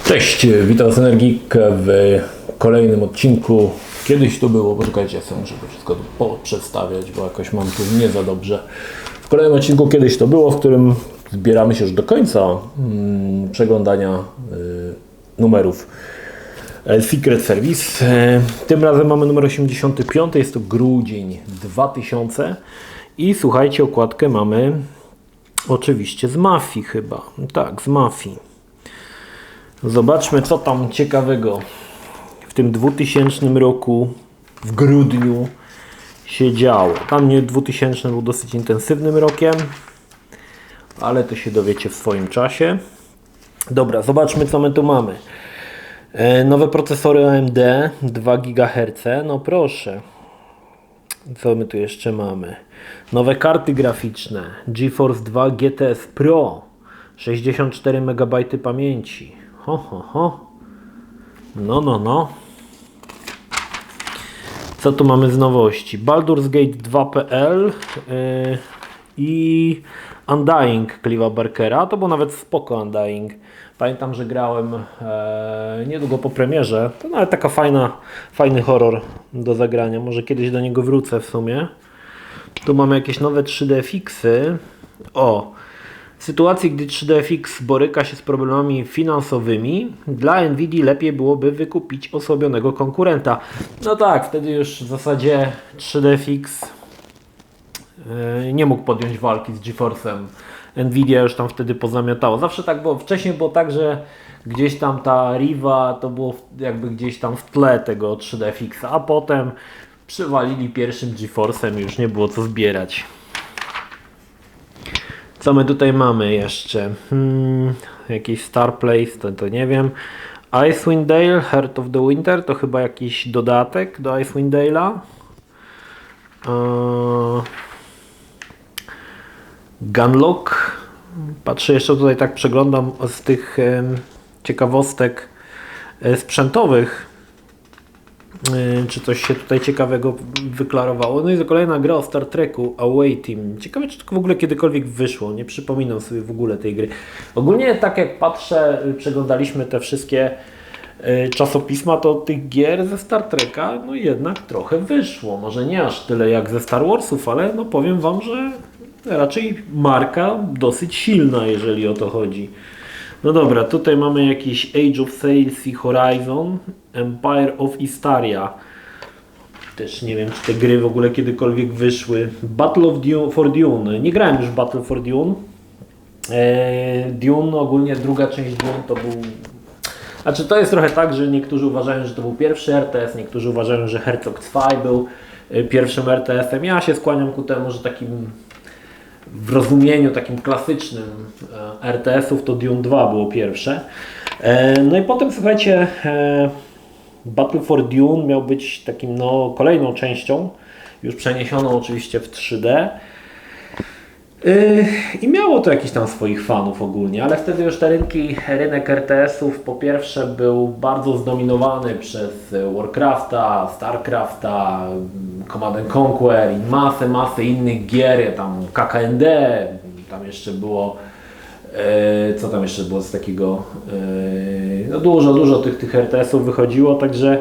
Cześć, witam z Energik w kolejnym odcinku. Kiedyś to było, poczekajcie, ja muszę to wszystko przedstawiać, bo jakoś mam tu nie za dobrze. W kolejnym odcinku kiedyś to było, w którym zbieramy się już do końca przeglądania numerów Secret Service. Tym razem mamy numer 85, jest to grudzień 2000 i słuchajcie, okładkę mamy oczywiście z Mafii chyba. Tak, z Mafii. Zobaczmy, co tam ciekawego w tym 2000 roku, w grudniu się działo. Tam nie 2000 był dosyć intensywnym rokiem, ale to się dowiecie w swoim czasie. Dobra, zobaczmy, co my tu mamy. Nowe procesory AMD, 2 GHz, no proszę. Co my tu jeszcze mamy? Nowe karty graficzne, GeForce 2 GTS Pro, 64 MB pamięci. No. Co tu mamy z nowości? Baldur's Gate 2.pl i Undying Clive'a Barkera. To był nawet spoko Undying. Pamiętam, że grałem niedługo po premierze. To nawet taka fajny horror do zagrania. Może kiedyś do niego wrócę w sumie. Tu mamy jakieś nowe 3D-fixy. W sytuacji, gdy 3DFX boryka się z problemami finansowymi, dla Nvidia lepiej byłoby wykupić osłabionego konkurenta. No tak, wtedy już w zasadzie 3DFX nie mógł podjąć walki z GeForce'em. Nvidia już tam wtedy pozamiatało. Zawsze tak było. Wcześniej było tak, że gdzieś tam ta Riva to było jakby gdzieś tam w tle tego 3DFX, a potem przywalili pierwszym GeForce'em i już nie było co zbierać. Co my tutaj mamy jeszcze? Jakiś Star Place, to nie wiem. Icewind Dale, Heart of the Winter, to chyba jakiś dodatek do Icewind Dale'a. Gunlock. Patrzę jeszcze tutaj, tak przeglądam z tych ciekawostek sprzętowych. Czy coś się tutaj ciekawego wyklarowało. No i kolejna gra o Star Treku, Away Team. Ciekawe, czy to w ogóle kiedykolwiek wyszło. Nie przypominam sobie w ogóle tej gry. Ogólnie tak jak patrzę, przeglądaliśmy te wszystkie czasopisma, to tych gier ze Star Treka no jednak trochę wyszło. Może nie aż tyle jak ze Star Warsów, ale no powiem Wam, że raczej marka dosyć silna, jeżeli o to chodzi. No dobra, tutaj mamy jakiś Age of Sails i Horizon, Empire of Istaria. Też nie wiem, czy te gry w ogóle kiedykolwiek wyszły. Battle for Dune. Nie grałem już w Battle for Dune. Dune, ogólnie druga część Dune to był... Znaczy to jest trochę tak, że niektórzy uważają, że to był pierwszy RTS, niektórzy uważają, że Herzog 2 był pierwszym RTS-em. Ja się skłaniam ku temu, że takim w rozumieniu takim klasycznym RTS-ów to Dune 2 było pierwsze. No i potem słuchajcie, Battle for Dune miał być takim kolejną częścią, już przeniesioną oczywiście w 3D. I miało to jakiś tam swoich fanów ogólnie, ale wtedy już rynek RTS-ów po pierwsze był bardzo zdominowany przez Warcrafta, Starcrafta, Command & Conquer i masę innych gier, tam KKND, tam jeszcze było, co tam jeszcze było z takiego, no dużo tych RTS-ów wychodziło, także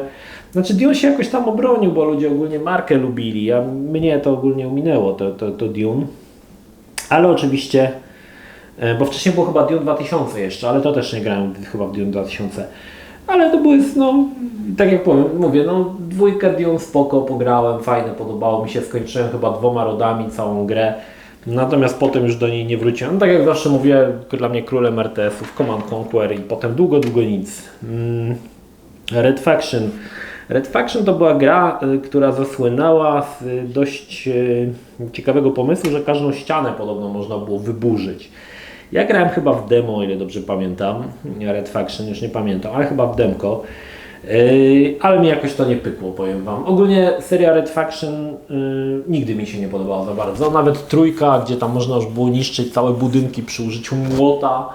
znaczy Dune się jakoś tam obronił, bo ludzie ogólnie markę lubili, a mnie to ogólnie ominęło, to Dune. Ale oczywiście, bo wcześniej było chyba Dune 2000 jeszcze, ale to też nie grałem chyba w Dune 2000. Ale to były, tak jak mówię, dwójkę Dune spoko, pograłem, fajne, podobało mi się, skończyłem chyba 2 rodami całą grę. Natomiast potem już do niej nie wróciłem. Tak jak zawsze mówię, dla mnie królem RTS-ów, Command Conquer i potem długo nic. Red Faction. Red Faction to była gra, która zasłynęła z dość ciekawego pomysłu, że każdą ścianę podobno można było wyburzyć. Ja grałem chyba w demo, o ile dobrze pamiętam, Red Faction, już nie pamiętam, ale chyba w demko. Ale mi jakoś to nie pykło, powiem Wam. Ogólnie seria Red Faction nigdy mi się nie podobała za bardzo. Nawet trójka, gdzie tam można już było niszczyć całe budynki przy użyciu młota.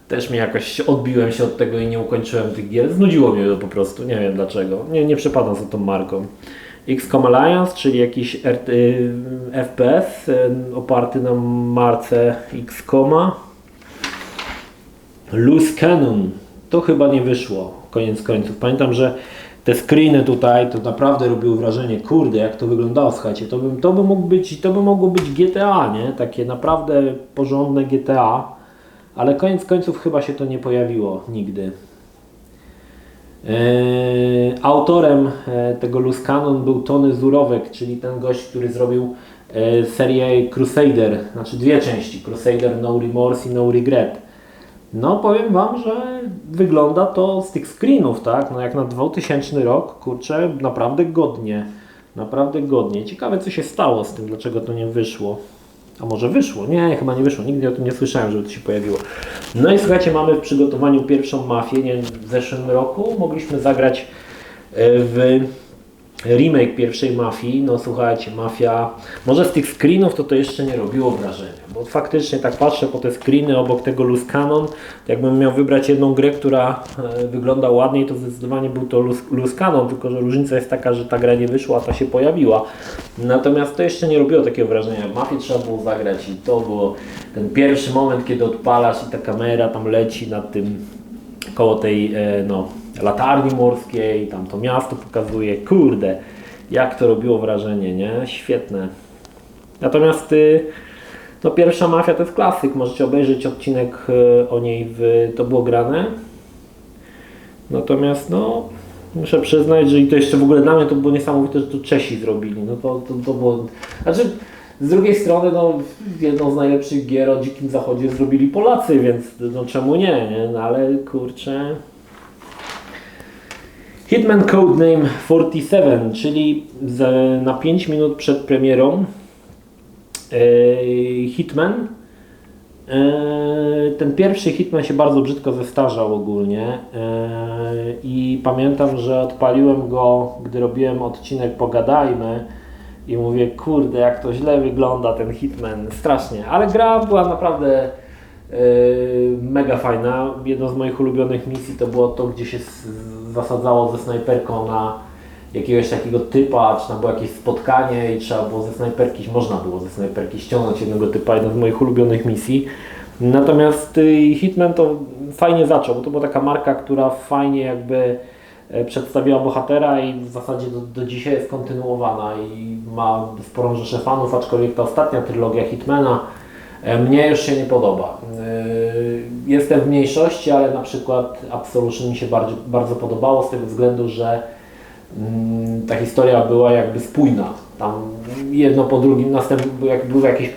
Też mi jakoś odbiłem się od tego i nie ukończyłem tych gier. Znudziło mnie to po prostu, nie wiem dlaczego. Nie przepadam za tą marką. XCOM Alliance, czyli jakiś FPS oparty na marce XCOMa. Loose Cannon, to chyba nie wyszło, koniec końców. Pamiętam, że te screeny tutaj to naprawdę robiło wrażenie, kurde, jak to wyglądało, słuchajcie, to by mogło być GTA, nie? Takie naprawdę porządne GTA, ale koniec końców chyba się to nie pojawiło nigdy. Autorem tego Loose Cannon był Tony Zurowek, czyli ten gość, który zrobił serię Crusader, znaczy dwie części, Crusader No Remorse i No Regret. No powiem Wam, że wygląda to z tych screenów, tak, no jak na 2000 rok, kurczę, naprawdę godnie, naprawdę godnie. Ciekawe co się stało z tym, dlaczego to nie wyszło. A może wyszło? Nie, chyba nie wyszło. Nigdy o tym nie słyszałem, żeby to się pojawiło. No i słuchajcie, mamy w przygotowaniu pierwszą mafię. Nie, w zeszłym roku mogliśmy zagrać w remake pierwszej mafii. No słuchajcie, mafia, może z tych screenów to jeszcze nie robiło wrażenia. Bo faktycznie tak patrzę po te screeny obok tego Loose Cannon, to jakbym miał wybrać jedną grę, która wygląda ładniej, to zdecydowanie był to Loose Cannon, tylko że różnica jest taka, że ta gra nie wyszła, a ta się pojawiła. Natomiast to jeszcze nie robiło takiego wrażenia. W mafii trzeba było zagrać i to było ten pierwszy moment, kiedy odpalasz i ta kamera tam leci nad tym, koło tej no, latarni morskiej, tam to miasto pokazuje. Kurde, jak to robiło wrażenie, nie? Świetne. Natomiast no, pierwsza mafia to jest klasyk, możecie obejrzeć odcinek o niej, to było grane. Natomiast no, muszę przyznać, że i to jeszcze w ogóle dla mnie to było niesamowite, że to Czesi zrobili. No to było, znaczy z drugiej strony no, jedną z najlepszych gier o Dzikim Zachodzie zrobili Polacy, więc no czemu nie? No, ale kurczę. Hitman Codename 47, czyli na 5 minut przed premierą Hitman. Ten pierwszy Hitman się bardzo brzydko zestarzał ogólnie i pamiętam, że odpaliłem go, gdy robiłem odcinek Pogadajmy i mówię, kurde, jak to źle wygląda ten Hitman, strasznie, ale gra była naprawdę mega fajna. Jedną z moich ulubionych misji to było to, gdzie się zasadzało ze snajperką na jakiegoś takiego typa, czy tam było jakieś spotkanie i trzeba było ze snajperki, można było ze snajperki ściągnąć jednego typa, jedna z moich ulubionych misji. Natomiast Hitman to fajnie zaczął, bo to była taka marka, która fajnie jakby przedstawiła bohatera i w zasadzie do dzisiaj jest kontynuowana i ma sporą rzeszę fanów, aczkolwiek ta ostatnia trylogia Hitmana mnie już się nie podoba. Jestem w mniejszości, ale na przykład Absolution mi się bardzo podobało z tego względu, że ta historia była jakby spójna. Tam jedno po drugim był jakiś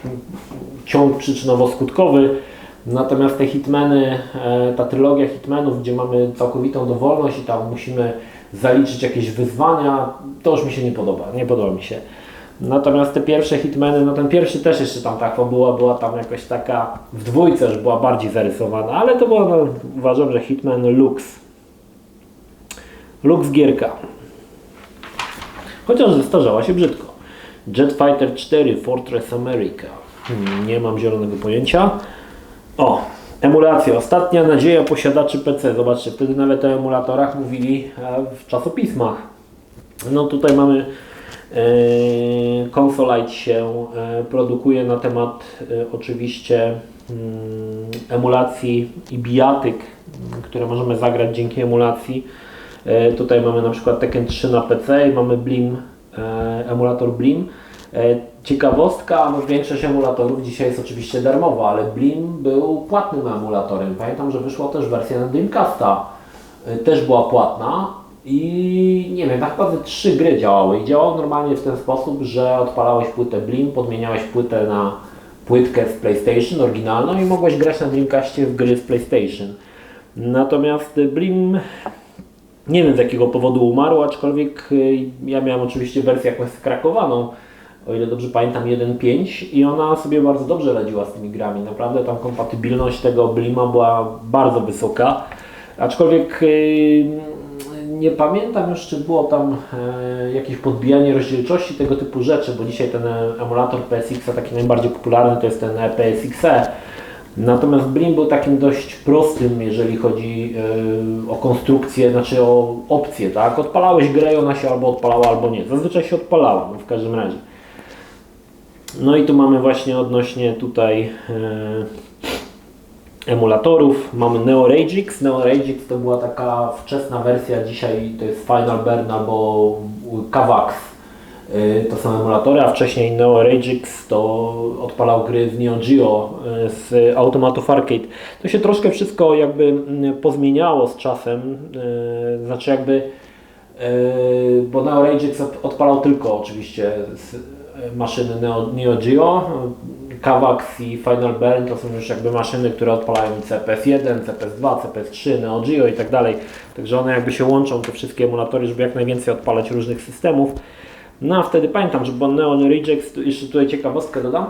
ciąg przyczynowo-skutkowy. Natomiast te Hitmany, ta trylogia Hitmanów, gdzie mamy całkowitą dowolność i tam musimy zaliczyć jakieś wyzwania, to już mi się nie podoba mi się. Natomiast te pierwsze Hitmany, no ten pierwszy też jeszcze tam ta fabuła była tam jakoś taka w dwójce, że była bardziej zarysowana, ale to było, no, uważam, że Hitman Lux gierka. Chociaż zestarzała się brzydko. Jet Fighter 4 Fortress America. Nie mam zielonego pojęcia. O, emulacja. Ostatnia nadzieja posiadaczy PC. Zobaczcie, wtedy nawet o emulatorach mówili w czasopismach. No tutaj mamy Consolite się produkuje na temat oczywiście emulacji i bijatyk, które możemy zagrać dzięki emulacji. Tutaj mamy na przykład Tekken 3 na PC i mamy Blim, emulator Blim. Ciekawostka, no większość emulatorów dzisiaj jest oczywiście darmowa, ale Blim był płatnym emulatorem. Pamiętam, że wyszła też wersja na Dreamcasta, też była płatna i nie wiem, tak naprawdę 3 gry działały i działało normalnie w ten sposób, że odpalałeś płytę Blim, podmieniałeś płytę na płytkę z PlayStation oryginalną i mogłeś grać na Dreamcastie w gry z PlayStation. Natomiast Blim nie wiem z jakiego powodu umarł, aczkolwiek ja miałem oczywiście wersję jakąś skrakowaną, o ile dobrze pamiętam 1.5 i ona sobie bardzo dobrze radziła z tymi grami. Naprawdę tam kompatybilność tego Blima była bardzo wysoka, aczkolwiek nie pamiętam już, czy było tam jakieś podbijanie rozdzielczości, tego typu rzeczy, bo dzisiaj ten emulator PSX taki najbardziej popularny to jest ten PSXe. Natomiast Blim był takim dość prostym, jeżeli chodzi o konstrukcję, znaczy o opcję, tak? Odpalałeś grę i ona się albo odpalała, albo nie. Zazwyczaj się odpalała, no w każdym razie. No i tu mamy właśnie odnośnie tutaj emulatorów. Mamy NeoRagix. NeoRagix to była taka wczesna wersja, dzisiaj to jest Final Burn albo Cavax. To są emulatory, a wcześniej NeoRagix to odpalał gry z Neo Geo, z automatów arcade. To się troszkę wszystko jakby pozmieniało z czasem, znaczy jakby, bo NeoRagix odpalał tylko oczywiście maszyny Neo Geo, Cavax i Final Burn to są już jakby maszyny, które odpalają CPS-1, CPS-2, CPS-3, Neo Geo i tak dalej. Także one jakby się łączą, te wszystkie emulatory, żeby jak najwięcej odpalać różnych systemów. No a wtedy pamiętam, że NeoRagix, jeszcze tutaj ciekawostkę dodam,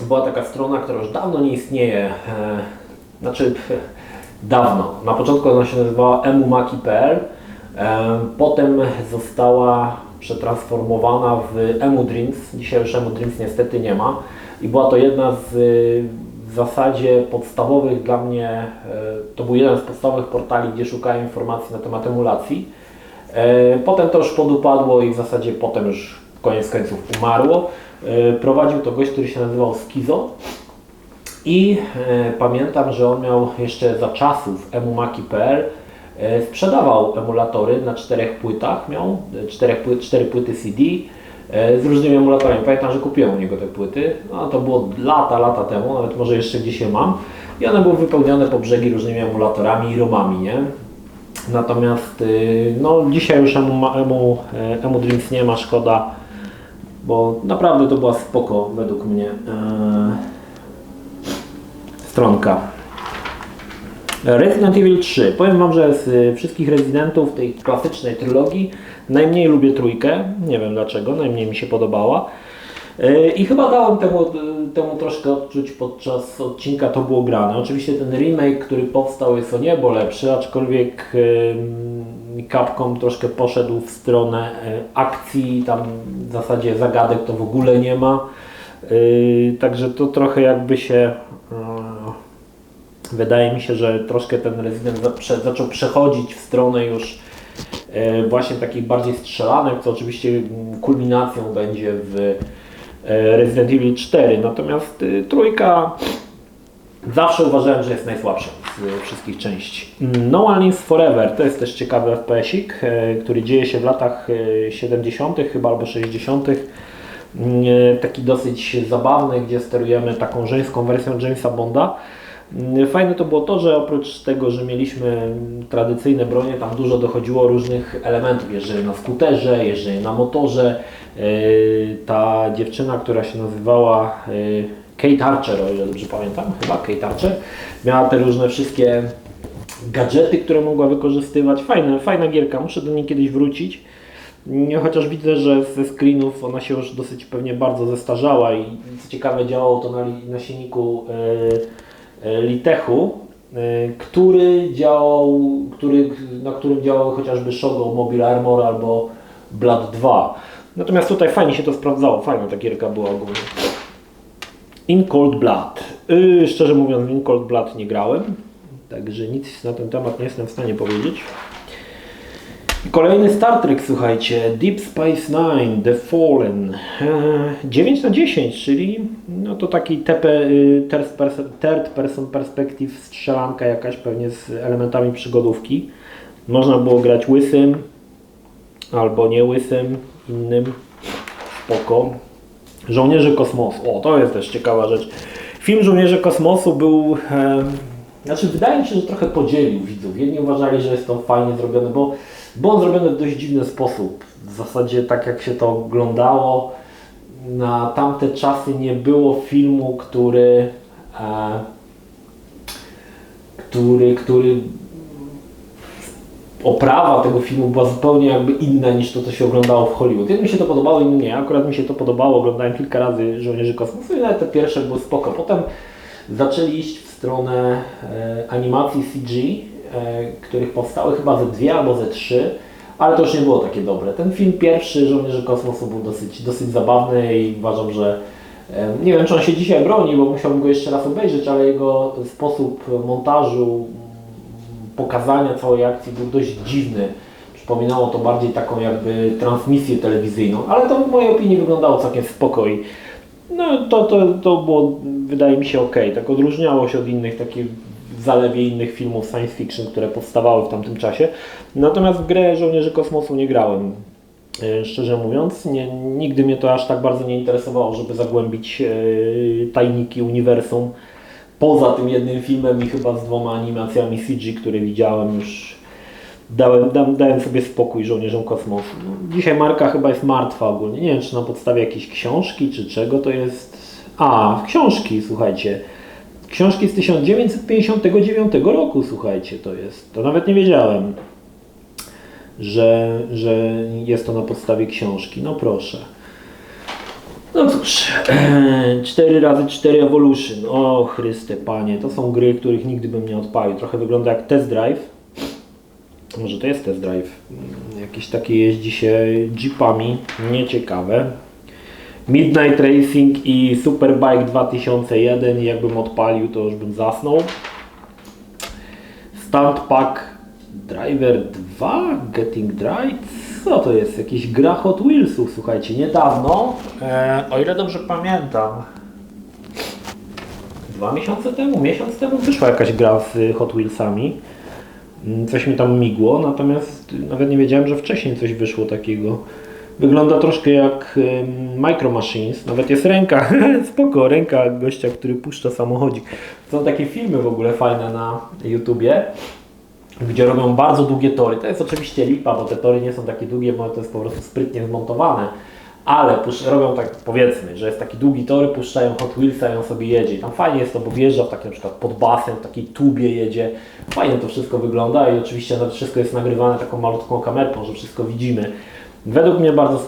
była taka strona, która już dawno nie istnieje, znaczy dawno. Na początku ona się nazywała emumaki.pl, potem została przetransformowana w EmuDreams. Dzisiaj już EmuDreams niestety nie ma i była to jedna z w zasadzie podstawowych dla mnie, to był jeden z podstawowych portali, gdzie szukałem informacji na temat emulacji. Potem to już podupadło i w zasadzie potem już koniec końców umarło. Prowadził to gość, który się nazywał Skizo i pamiętam, że on miał jeszcze za czasów emumaki.pl sprzedawał emulatory na 4 płytach, miał 4 płyty CD z różnymi emulatorami. Pamiętam, że kupiłem u niego te płyty, no to było lata temu, nawet może jeszcze gdzieś je mam i one były wypełnione po brzegi różnymi emulatorami i romami, nie? Natomiast no, dzisiaj już EmuDreams nie ma, szkoda, bo naprawdę to była spoko według mnie stronka. Resident Evil 3. Powiem Wam, że z wszystkich Residentów tej klasycznej trylogii najmniej lubię trójkę, nie wiem dlaczego, najmniej mi się podobała. I chyba dałem temu troszkę odczuć podczas odcinka To było grane. Oczywiście ten remake, który powstał, jest o niebo lepszy, aczkolwiek Capcom troszkę poszedł w stronę akcji, tam w zasadzie zagadek to w ogóle nie ma. Także to trochę jakby się, wydaje mi się, że troszkę ten Resident zaczął przechodzić w stronę już właśnie takich bardziej strzelanek, co oczywiście kulminacją będzie w Resident Evil 4, natomiast trójka zawsze uważałem, że jest najsłabsza z wszystkich części. No One Lives Forever to jest też ciekawy FPS-ik, który dzieje się w latach 70. chyba albo 60. Taki dosyć zabawny, gdzie sterujemy taką żeńską wersją Jamesa Bonda. Fajne to było to, że oprócz tego, że mieliśmy tradycyjne bronie, tam dużo dochodziło różnych elementów. Jeżdżenie na skuterze, jeżdżenie na motorze. Ta dziewczyna, która się nazywała Kate Archer, o ile dobrze pamiętam, chyba Kate Archer, miała te różne wszystkie gadżety, które mogła wykorzystywać. Fajna gierka, muszę do niej kiedyś wrócić. Chociaż widzę, że ze screenów ona się już dosyć pewnie bardzo zestarzała i co ciekawe działało to na silniku Litechu, na którym działały chociażby Shogo Mobile Armor albo Blood 2. Natomiast tutaj fajnie się to sprawdzało, fajna ta gierka była ogólnie. In Cold Blood. Szczerze mówiąc, In Cold Blood nie grałem, także nic na ten temat nie jestem w stanie powiedzieć. Kolejny Star Trek, słuchajcie, Deep Space Nine, The Fallen, 9/10, czyli no to taki third person perspective, strzelanka jakaś pewnie z elementami przygodówki. Można było grać łysym, albo nie łysym, innym, spoko. Żołnierze Kosmosu, o to jest też ciekawa rzecz. Film Żołnierze Kosmosu był, znaczy wydaje mi się, że trochę podzielił widzów. Jedni uważali, że jest to fajnie zrobione, bo on zrobiony w dość dziwny sposób. W zasadzie tak jak się to oglądało, na tamte czasy nie było filmu, który oprawa tego filmu była zupełnie jakby inna niż to, co się oglądało w Hollywood. Jednym mi się to podobało, innym nie. Akurat mi się to podobało, oglądałem kilka razy Żołnierzy Kosmosu i nawet te pierwsze były spoko. Potem zaczęli iść w stronę animacji CG, których powstały chyba ze 2 albo ze 3, ale to już nie było takie dobre. Ten film pierwszy, Żołnierze Kosmosu, był dosyć zabawny i uważam, że nie wiem, czy on się dzisiaj broni, bo musiałbym go jeszcze raz obejrzeć, ale jego sposób montażu, pokazania całej akcji był dość dziwny. Przypominało to bardziej taką jakby transmisję telewizyjną, ale to w mojej opinii wyglądało całkiem spoko i No to było, wydaje mi się, ok. Tak odróżniało się od innych takich w zalewie innych filmów science fiction, które powstawały w tamtym czasie. Natomiast w grę Żołnierzy Kosmosu nie grałem. Szczerze mówiąc, nigdy mnie to aż tak bardzo nie interesowało, żeby zagłębić tajniki uniwersum. Poza tym jednym filmem i chyba z 2 animacjami CG, które widziałem już, dałem sobie spokój Żołnierzom Kosmosu. No, dzisiaj marka chyba jest martwa ogólnie. Nie wiem, czy na podstawie jakiejś książki, czy czego to jest. Książki, słuchajcie. Książki z 1959 roku, słuchajcie, to jest. To nawet nie wiedziałem, że jest to na podstawie książki. No proszę. No cóż, 4x4 Evolution. O Chryste Panie, to są gry, których nigdy bym nie odpalił. Trochę wygląda jak Test Drive. Może to jest Test Drive. Jakieś takie jeździ się jeepami. Nieciekawe. Midnight Racing i Superbike 2001. Jakbym odpalił, to już bym zasnął. Stunt Pack Driver 2. Getting Dry. Co to jest? Jakiś gra Hot Wheelsów, słuchajcie. Niedawno, o ile dobrze pamiętam, 2 miesiące temu, miesiąc temu wyszła jakaś gra z Hot Wheelsami. Coś mi tam migło, natomiast nawet nie wiedziałem, że wcześniej coś wyszło takiego. Wygląda troszkę jak Micro Machines, nawet jest ręka, spoko, ręka gościa, który puszcza samochodzik. Są takie filmy w ogóle fajne na YouTubie, gdzie robią bardzo długie tory. To jest oczywiście lipa, bo te tory nie są takie długie, bo to jest po prostu sprytnie zmontowane. Ale robią tak, powiedzmy, że jest taki długi tory, puszczają Hot Wheelsa i on sobie jedzie. I tam fajnie jest to, bo wjeżdża w taki na przykład pod basen, w takiej tubie jedzie. Fajnie to wszystko wygląda i oczywiście to wszystko jest nagrywane taką malutką kamerką, że wszystko widzimy. Według mnie bardzo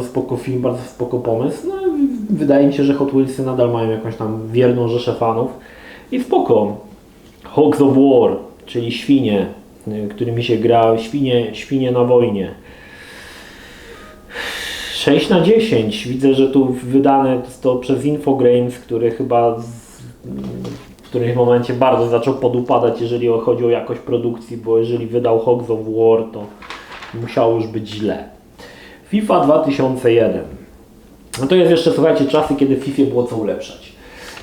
spoko film, bardzo spoko pomysł. No i wydaje mi się, że Hot Wheelsy nadal mają jakąś tam wierną rzeszę fanów. I spoko. Hogs of War, czyli świnie, którymi się gra, świnie na wojnie. 6/10. Widzę, że tu wydane jest to przez Infogrames, który chyba w którymś momencie bardzo zaczął podupadać, jeżeli chodzi o jakość produkcji, bo jeżeli wydał Hogs of War, to musiało już być źle. FIFA 2001. No to jest jeszcze, słuchajcie, czasy, kiedy w FIFA było co ulepszać.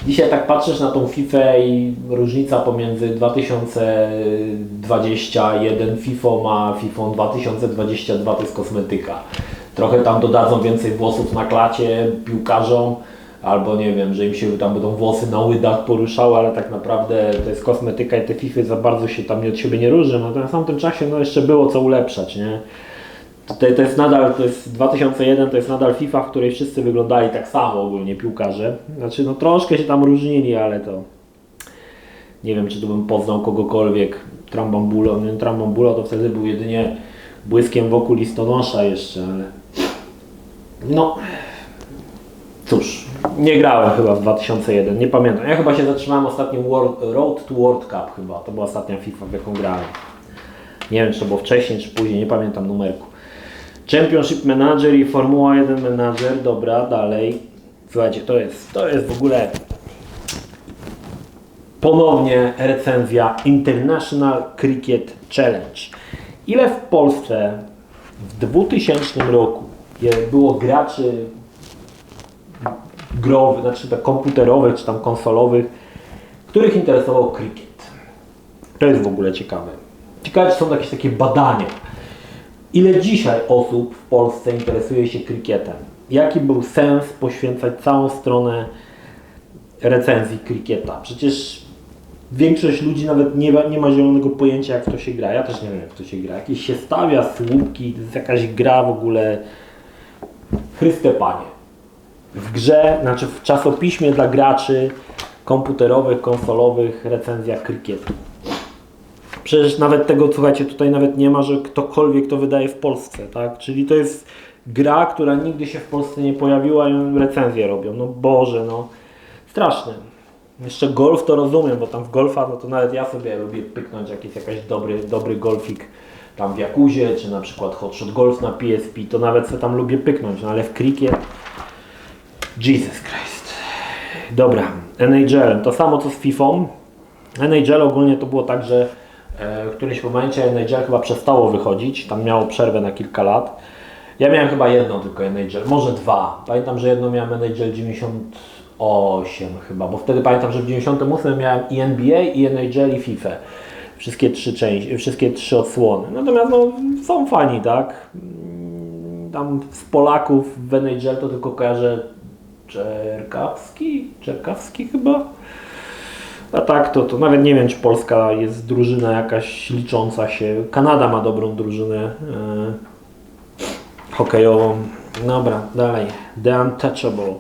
Dzisiaj tak patrzysz na tą FIFA i różnica pomiędzy 2021 FIFA a FIFA 2022 to jest kosmetyka. Trochę tam dodadzą więcej włosów na klacie piłkarzom, albo nie wiem, że im się tam będą włosy na łydach poruszały, ale tak naprawdę to jest kosmetyka i te FIFA za bardzo się tam od siebie nie różnią. Natomiast w tamtym czasie no jeszcze było co ulepszać, nie? To jest nadal, to jest 2001, to jest nadal FIFA, w której wszyscy wyglądali tak samo ogólnie piłkarze. Znaczy no troszkę się tam różnili, ale to nie wiem, czy tu bym poznał kogokolwiek. Trambambulo to wtedy był jedynie błyskiem wokół listonosza jeszcze, ale no cóż, nie grałem chyba w 2001, nie pamiętam. Ja chyba się zatrzymałem ostatnim Road to World Cup chyba, to była ostatnia FIFA, w jaką grałem. Nie wiem, czy to było wcześniej, czy później, nie pamiętam numerku. Championship Manager i Formuła 1 Manager, dobra, dalej. Słuchajcie, to jest w ogóle ponownie recenzja International Cricket Challenge. Ile w Polsce w 2000 roku było graczy growych, znaczy tak komputerowych, czy tam konsolowych, których interesował cricket? To jest w ogóle ciekawe. Ciekawe, czy są jakieś takie badania. Ile dzisiaj osób w Polsce interesuje się cricketem? Jaki był sens poświęcać całą stronę recenzji cricketa? Przecież większość ludzi nawet nie ma zielonego pojęcia, jak to się gra. Ja też nie wiem, jak to się gra. Jakieś się stawia słupki, to jest jakaś gra w ogóle. Chryste Panie. W grze, znaczy w czasopiśmie dla graczy komputerowych, konsolowych, recenzjach cricketu. Przecież nawet tego, słuchajcie, tutaj nawet nie ma, że ktokolwiek to wydaje w Polsce, tak? Czyli to jest gra, która nigdy się w Polsce nie pojawiła i recenzje robią. No Boże, no. Straszne. Jeszcze golf to rozumiem, bo tam w golfa, no to nawet ja sobie lubię pyknąć jakiś dobry golfik tam w Yakuzie, czy na przykład Hot Shot Golf na PSP, to nawet sobie tam lubię pyknąć, no ale w cricket, Jesus Christ. Dobra, NHL, to samo co z FIFA. NHL ogólnie to było tak, że w którymś momencie NHL chyba przestało wychodzić, tam miało przerwę na kilka lat Ja miałem chyba jedną tylko NHL, może dwa. Pamiętam, że jedną miałem NHL 98 chyba, bo wtedy pamiętam, że w 98 miałem i NBA, i NHL, i FIFA. Wszystkie trzy części, wszystkie trzy odsłony. Natomiast no, są fani, tak? Tam z Polaków w NHL to tylko kojarzę Czerkawski chyba. A tak, to nawet nie wiem, czy Polska jest drużyna jakaś licząca się. Kanada ma dobrą drużynę hokejową. Dobra, dalej. The Untouchable.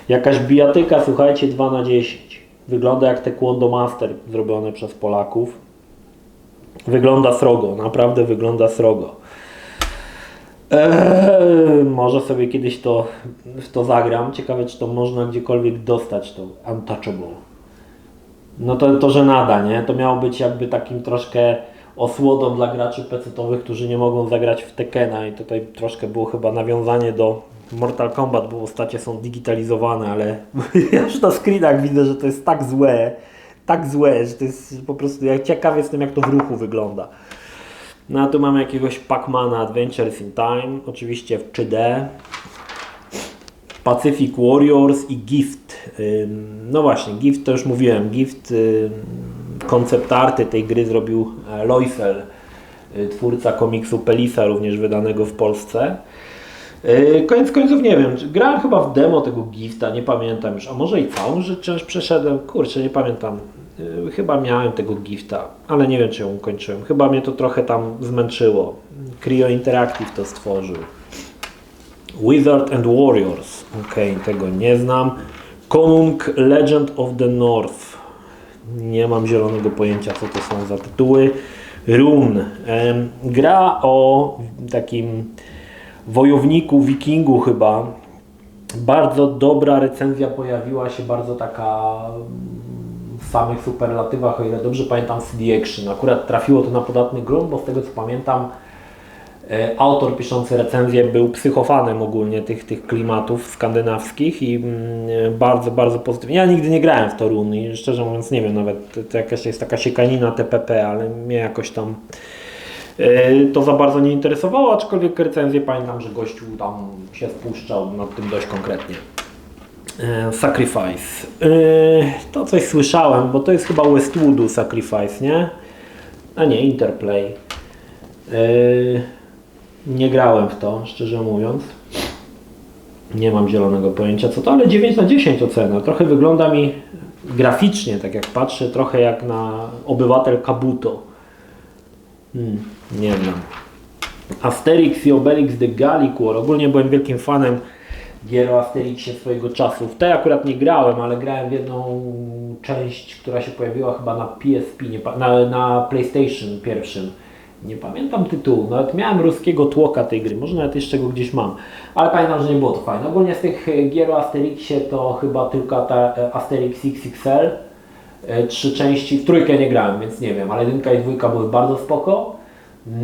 Jakaś bijatyka, słuchajcie, 2/10. Wygląda jak Taekwondo Master zrobione przez Polaków. Wygląda srogo, naprawdę wygląda srogo. Może sobie kiedyś w to zagram. Ciekawe, czy to można gdziekolwiek dostać, to Untouchable. No to żenada, nie? To miało być jakby takim troszkę osłodą dla graczy PC-towych, którzy nie mogą zagrać w Tekkena i tutaj troszkę było chyba nawiązanie do Mortal Kombat, bo postacie są digitalizowane, ale ja już na screenach widzę, że to jest tak złe, że to jest po prostu, ja ciekaw jestem, jak to w ruchu wygląda. No a tu mamy jakiegoś Pac-Mana Adventures in Time, oczywiście w 3D. Pacific Warriors i Gift. No właśnie, Gift to już mówiłem. Gift, koncept arty tej gry zrobił Loisel, twórca komiksu Pelisa, również wydanego w Polsce. Koniec końców nie wiem, grałem chyba w demo tego Gifta, nie pamiętam już, a może i całą część przeszedłem, kurczę, nie pamiętam. Chyba miałem tego Gifta, ale nie wiem, czy ją ukończyłem. Chyba mnie to trochę tam zmęczyło. Cryo Interactive to stworzył. Wizard and Warriors. Tego nie znam. Konung Legend of the North. Nie mam zielonego pojęcia, co to są za tytuły. Rune. Gra o takim wojowniku, wikingu chyba. Bardzo dobra recenzja pojawiła się, bardzo taka w samych superlatywach, o ile dobrze pamiętam, CD Action. Akurat trafiło to na podatny grunt, bo z tego co pamiętam, autor piszący recenzję był psychofanem ogólnie tych klimatów skandynawskich i bardzo, bardzo pozytywnie. Ja nigdy nie grałem w to Run i szczerze mówiąc nie wiem nawet, to jakaś jest taka siekanina TPP, ale mnie jakoś tam to za bardzo nie interesowało, aczkolwiek recenzję pamiętam, że gościu tam się spuszczał nad tym dość konkretnie. Sacrifice. To coś słyszałem, bo to jest chyba Westwoodu Sacrifice, nie? A nie, Interplay. Nie grałem w to, szczerze mówiąc. Nie mam zielonego pojęcia co to, ale 9/10 ocena. Trochę wygląda mi graficznie, tak jak patrzę, trochę jak na Obywatel Kabuto. Nie wiem. Asterix i Obelix The Gallic War. Ogólnie byłem wielkim fanem gier o Asterixie swojego czasu. W te akurat nie grałem, ale grałem w jedną część, która się pojawiła chyba na PSP, na PlayStation pierwszym. Nie pamiętam tytułu, nawet miałem ruskiego tłoka tej gry, może nawet jeszcze go gdzieś mam, ale pamiętam, że nie było to fajne. Ogólnie z tych gier o Asterixie to chyba tylko ta Asterix XXL, 3 części, w trójkę nie grałem, więc nie wiem, ale 1 i 2 były bardzo spoko.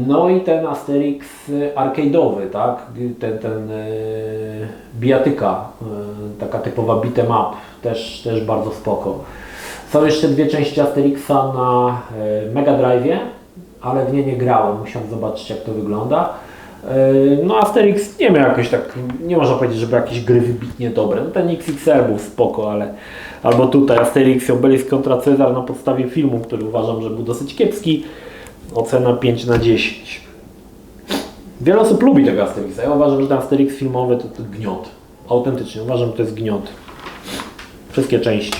No i ten Asterix arcade'owy, tak, ten bijatyka, taka typowa beat'em up, też bardzo spoko. Są jeszcze 2 części Asterixa na Mega Drive'ie, ale w nie grałem, musiałem zobaczyć jak to wygląda. No Asterix nie miał jakoś tak, nie można powiedzieć, żeby jakieś gry wybitnie dobre. No ten XXL był spoko, ale albo tutaj Asterix Obelix kontra Cezar na podstawie filmu, który uważam, że był dosyć kiepski. Ocena 5/10. Wiele osób lubi tego Asterixa. Ja uważam, że ten Asterix filmowy to gniot. Autentycznie uważam, że to jest gniot. Wszystkie części.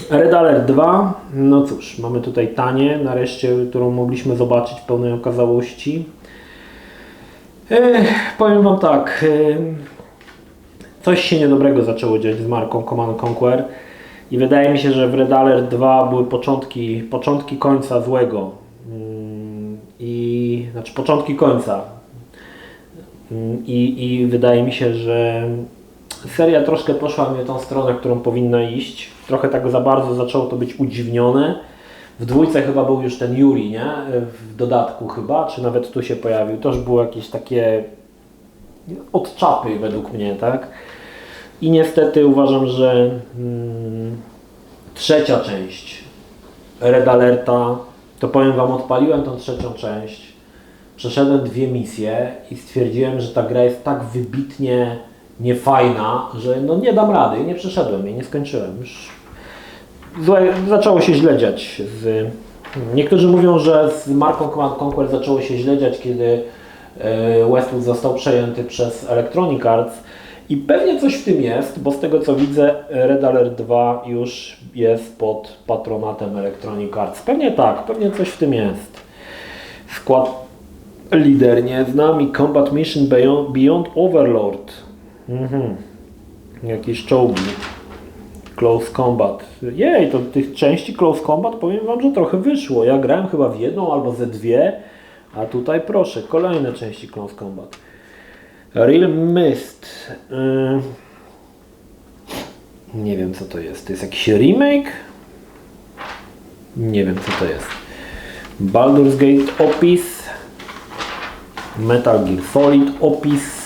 Red Alert 2, no cóż, mamy tutaj Tanię, nareszcie, którą mogliśmy zobaczyć w pełnej okazałości. Powiem Wam tak, coś się niedobrego zaczęło dziać z marką Command & Conquer i wydaje mi się, że w Red Alert 2 były początki końca złego. Znaczy początki końca. I wydaje mi się, że seria troszkę poszła mnie tą stronę, którą powinna iść. Trochę tak za bardzo zaczęło to być udziwnione. W 2 chyba był już ten Yuri, nie? W dodatku chyba, czy nawet tu się pojawił. To już było jakieś takie od czapy według mnie, tak? I niestety uważam, że 3. część Red Alerta, to powiem Wam, odpaliłem tą 3. część. przeszedłem 2 misje i stwierdziłem, że ta gra jest tak wybitnie niefajna, że no nie dam rady, nie przeszedłem jej, nie skończyłem. Już zaczęło się źle dziać. Niektórzy mówią, że z marką Command Conquer zaczęło się źle dziać, kiedy Westwood został przejęty przez Electronic Arts i pewnie coś w tym jest, bo z tego co widzę Red Alert 2 już jest pod patronatem Electronic Arts. Pewnie tak, pewnie coś w tym jest. Skład lider nie znam i Combat Mission Beyond Overlord. Jakieś czołgi. Close Combat. Jej, to tych części Close Combat powiem wam, że trochę wyszło. Ja grałem chyba w jedną albo ze dwie, a tutaj proszę, kolejne części Close Combat. Real Mist. Nie wiem co to jest. To jest jakiś remake? Nie wiem co to jest. Baldur's Gate opis. Metal Gear Solid opis.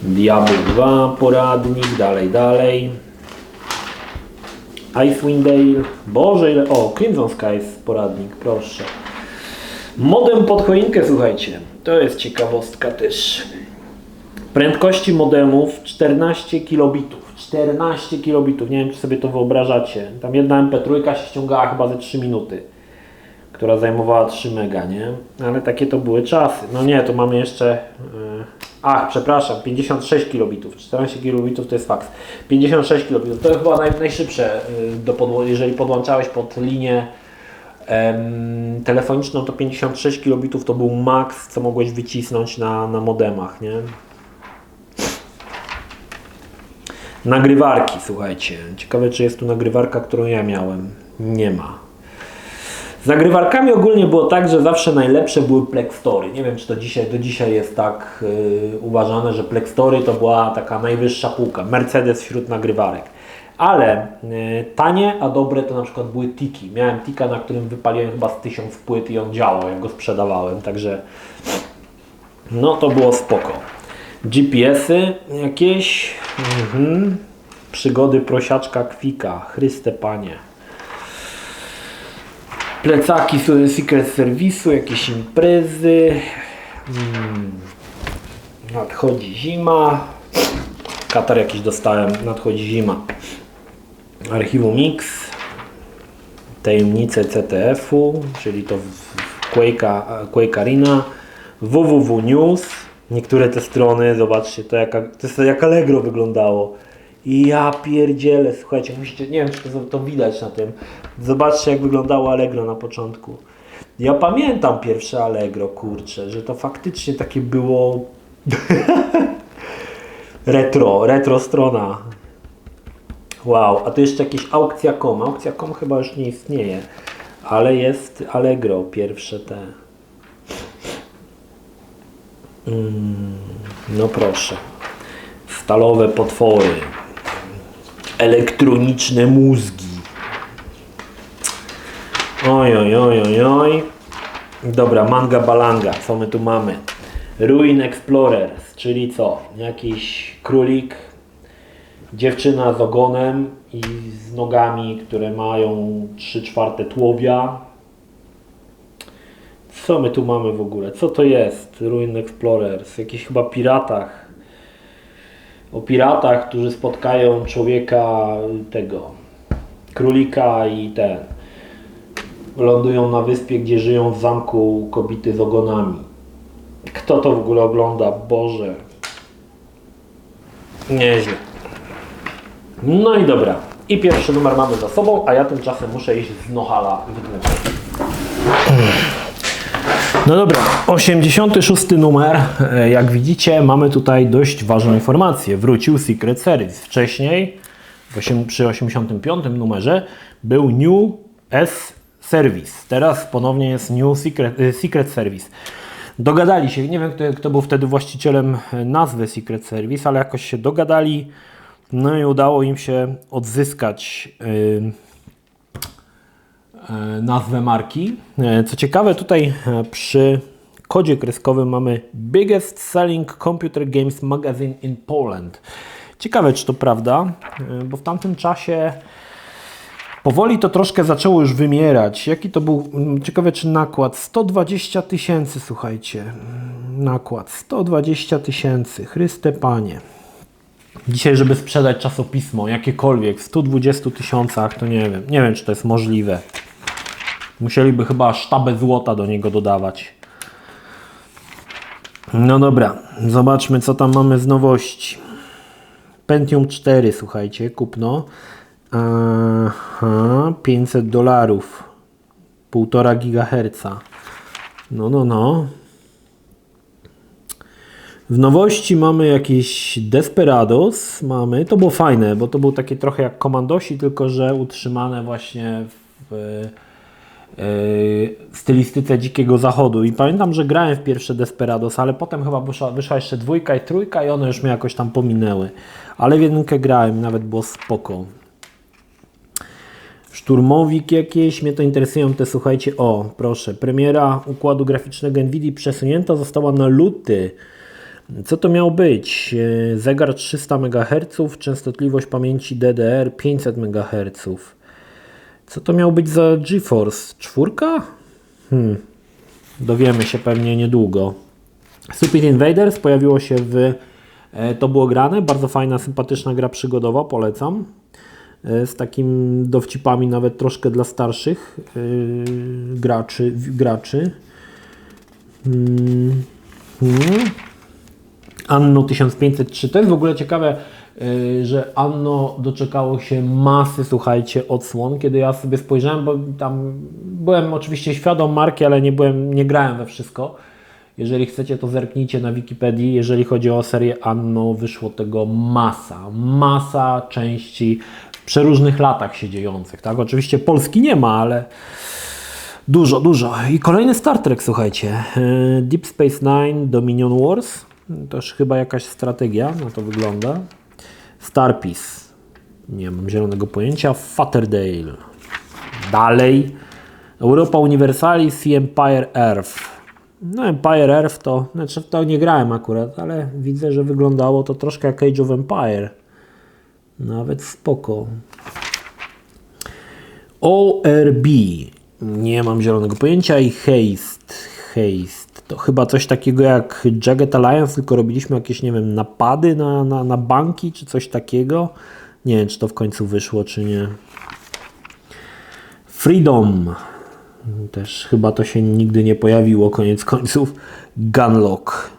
Diablo 2 poradnik, dalej. Icewind Dale. Boże ile... O, Crimson Skies poradnik, proszę. Modem pod choinkę, słuchajcie. To jest ciekawostka też. Prędkości modemów 14 kilobitów. 14 kilobitów, nie wiem czy sobie to wyobrażacie. Tam jedna MP3 się ściągała chyba ze 3 minuty. Która zajmowała 3 mega, nie? Ale takie to były czasy. No nie, to mamy jeszcze... przepraszam, 56 kilobitów. 14 kilobitów to jest faks. 56 kilobitów to chyba najszybsze, jeżeli podłączałeś pod linię telefoniczną, to 56 kilobitów to był maks, co mogłeś wycisnąć na modemach, nie? Nagrywarki, słuchajcie. Ciekawe, czy jest tu nagrywarka, którą ja miałem. Nie ma. Z nagrywarkami ogólnie było tak, że zawsze najlepsze były Plextory. Nie wiem, czy to do dzisiaj jest tak uważane, że Plextory to była taka najwyższa półka. Mercedes wśród nagrywarek. Ale tanie, a dobre to na przykład były Tiki. Miałem Tika, na którym wypaliłem chyba z 1000 płyt i on działał, jak go sprzedawałem. Także no to było spoko. GPS-y jakieś. Przygody prosiaczka Kwika. Chryste Panie. Plecaki Secret Service'u, jakieś imprezy. Nadchodzi zima. Katar jakiś dostałem, nadchodzi zima. Archiwum Mix. Tajemnice CTF-u, czyli to Quake Arena. www News. Niektóre te strony, zobaczcie, to jest jak Allegro wyglądało. I ja pierdzielę, słuchajcie, musicie, nie wiem czy to widać na tym. Zobaczcie jak wyglądało Allegro na początku. Ja pamiętam pierwsze Allegro, kurczę, że to faktycznie takie było retro strona. Wow, a to jeszcze jakieś aukcja.com. Aukcja.com chyba już nie istnieje, ale jest Allegro, pierwsze te. No proszę. Stalowe potwory. Elektroniczne mózgi. Oj. Dobra, manga balanga. Co my tu mamy? Ruin Explorers, czyli co? Jakiś królik, dziewczyna z ogonem i z nogami, które mają 3/4 tułowia. Co my tu mamy w ogóle? Co to jest? Ruin Explorers. Jakiś chyba piratach. O piratach, którzy spotkają człowieka, tego królika i lądują na wyspie, gdzie żyją w zamku kobiety z ogonami. Kto to w ogóle ogląda? Boże. Nieźle. No i dobra. I pierwszy numer mamy za sobą, a ja tymczasem muszę iść z Nohala wydłużyć. No dobra, 86 numer. Jak widzicie, mamy tutaj dość ważną informację. Wrócił Secret Service. Wcześniej, przy 85 numerze, był New S Service. Teraz ponownie jest New Secret Service. Dogadali się, nie wiem kto był wtedy właścicielem nazwy Secret Service, ale jakoś się dogadali. No i udało im się odzyskać nazwę marki. Co ciekawe, tutaj przy kodzie kreskowym mamy Biggest Selling Computer Games Magazine in Poland. Ciekawe, czy to prawda, bo w tamtym czasie Powoli to troszkę zaczęło już wymierać. Jaki to był, ciekawe czy nakład? 120 000, słuchajcie. Nakład 120 000, Chryste Panie. Dzisiaj, żeby sprzedać czasopismo, jakiekolwiek, w 120 000, to nie wiem. Nie wiem, czy to jest możliwe. Musieliby chyba sztabę złota do niego dodawać. No dobra, zobaczmy, co tam mamy z nowości. Pentium 4, słuchajcie, kupno. Aha, $500. 1,5 GHz. No. W nowości mamy jakieś Desperados. To było fajne, bo to był takie trochę jak Komandosi, tylko że utrzymane właśnie w stylistyce Dzikiego Zachodu. I pamiętam, że grałem w pierwsze Desperados, ale potem chyba wyszła jeszcze 2 i 3 i one już mnie jakoś tam pominęły. Ale w jedynkę grałem, nawet było spoko. Szturmowik jakieś, mnie to interesują te, słuchajcie, proszę, premiera układu graficznego NVIDIA przesunięta została na luty. Co to miało być? Zegar 300 MHz, częstotliwość pamięci DDR 500 MHz. Co to miało być za GeForce? 4? Dowiemy się pewnie niedługo. Stupid Invaders pojawiło się to było grane, bardzo fajna, sympatyczna gra przygodowa, polecam. Z takimi dowcipami nawet troszkę dla starszych graczy. Anno 1503. To jest w ogóle ciekawe, że Anno doczekało się masy, słuchajcie, odsłon. Kiedy ja sobie spojrzałem, bo tam byłem oczywiście świadom marki, ale nie grałem we wszystko. Jeżeli chcecie, to zerknijcie na Wikipedii. Jeżeli chodzi o serię Anno, wyszło tego masa części w przeróżnych latach się dziejących. Tak? Oczywiście Polski nie ma, ale dużo. I kolejny Star Trek, słuchajcie. Deep Space Nine, Dominion Wars. To już chyba jakaś strategia, na to wygląda. Star Peace. Nie mam zielonego pojęcia. Fatterdale. Dalej. Europa Universalis i Empire Earth. No Empire Earth to, znaczy w to nie grałem akurat, ale widzę, że wyglądało to troszkę jak Age of Empire. Nawet spoko. ORB. Nie mam zielonego pojęcia i Haste. To chyba coś takiego jak Jagged Alliance, tylko robiliśmy jakieś, nie wiem, napady na banki, czy coś takiego. Nie wiem, czy to w końcu wyszło, czy nie. Freedom. Też chyba to się nigdy nie pojawiło, koniec końców. Gunlock.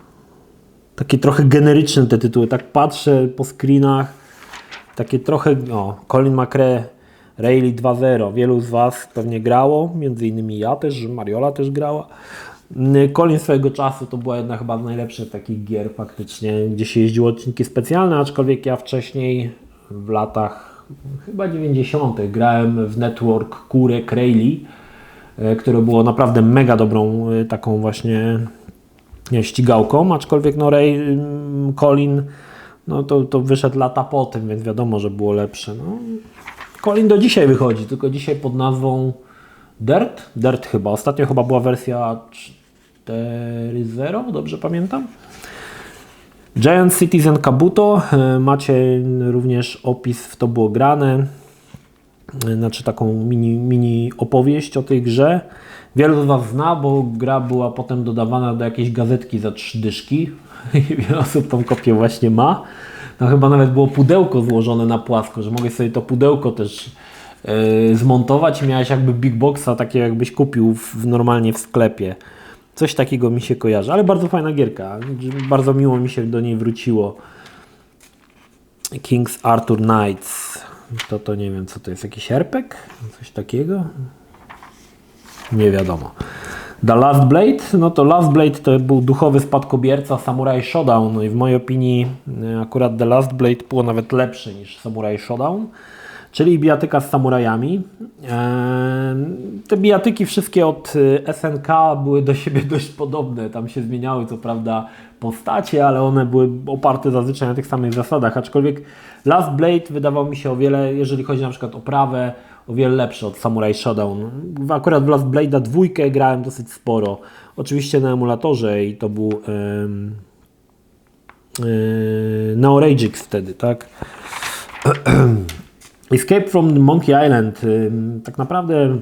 Takie trochę generyczne te tytuły. Tak patrzę po screenach. Takie trochę, Colin McRae, Rayleigh 2.0. Wielu z Was pewnie grało, między innymi ja też, Mariola też grała. Colin swojego czasu to była jedna chyba z najlepszych takich gier faktycznie, gdzie się jeździło odcinki specjalne, aczkolwiek ja wcześniej w latach chyba 90. grałem w Network Kurek Rayleigh, które było naprawdę mega dobrą taką właśnie ścigałką, aczkolwiek Colin to wyszedł lata po tym, więc wiadomo, że było lepsze. Colin do dzisiaj wychodzi, tylko dzisiaj pod nazwą Dirt chyba. Ostatnio chyba była wersja 4.0, dobrze pamiętam. Giant Citizen Kabuto. Macie również opis, w to było grane. Znaczy taką mini opowieść o tej grze. Wielu z Was zna, bo gra była potem dodawana do jakiejś gazetki za 3 dyszki. I wiele osób tą kopię właśnie ma. Chyba nawet było pudełko złożone na płasko, że mogę sobie to pudełko też zmontować i miałeś jakby big boxa, takie jakbyś kupił normalnie w sklepie. Coś takiego mi się kojarzy, ale bardzo fajna gierka. Bardzo miło mi się do niej wróciło. King's Arthur Knights. To nie wiem, co to jest, jakiś RPG? Coś takiego? Nie wiadomo. The Last Blade? To Last Blade to był duchowy spadkobierca Samurai Shodown. I w mojej opinii akurat The Last Blade było nawet lepszy niż Samurai Shodown. Czyli bijatyka z samurajami. Te bijatyki wszystkie od SNK były do siebie dość podobne. Tam się zmieniały co prawda postacie, ale one były oparte zazwyczaj na tych samych zasadach. Aczkolwiek Last Blade wydawał mi się o wiele, jeżeli chodzi na przykład o prawę, o wiele lepszy od Samurai Shodown. Akurat w Last Blade'a 2 grałem dosyć sporo. Oczywiście na emulatorze i to był Neo Regix wtedy, tak? Escape from Monkey Island, tak naprawdę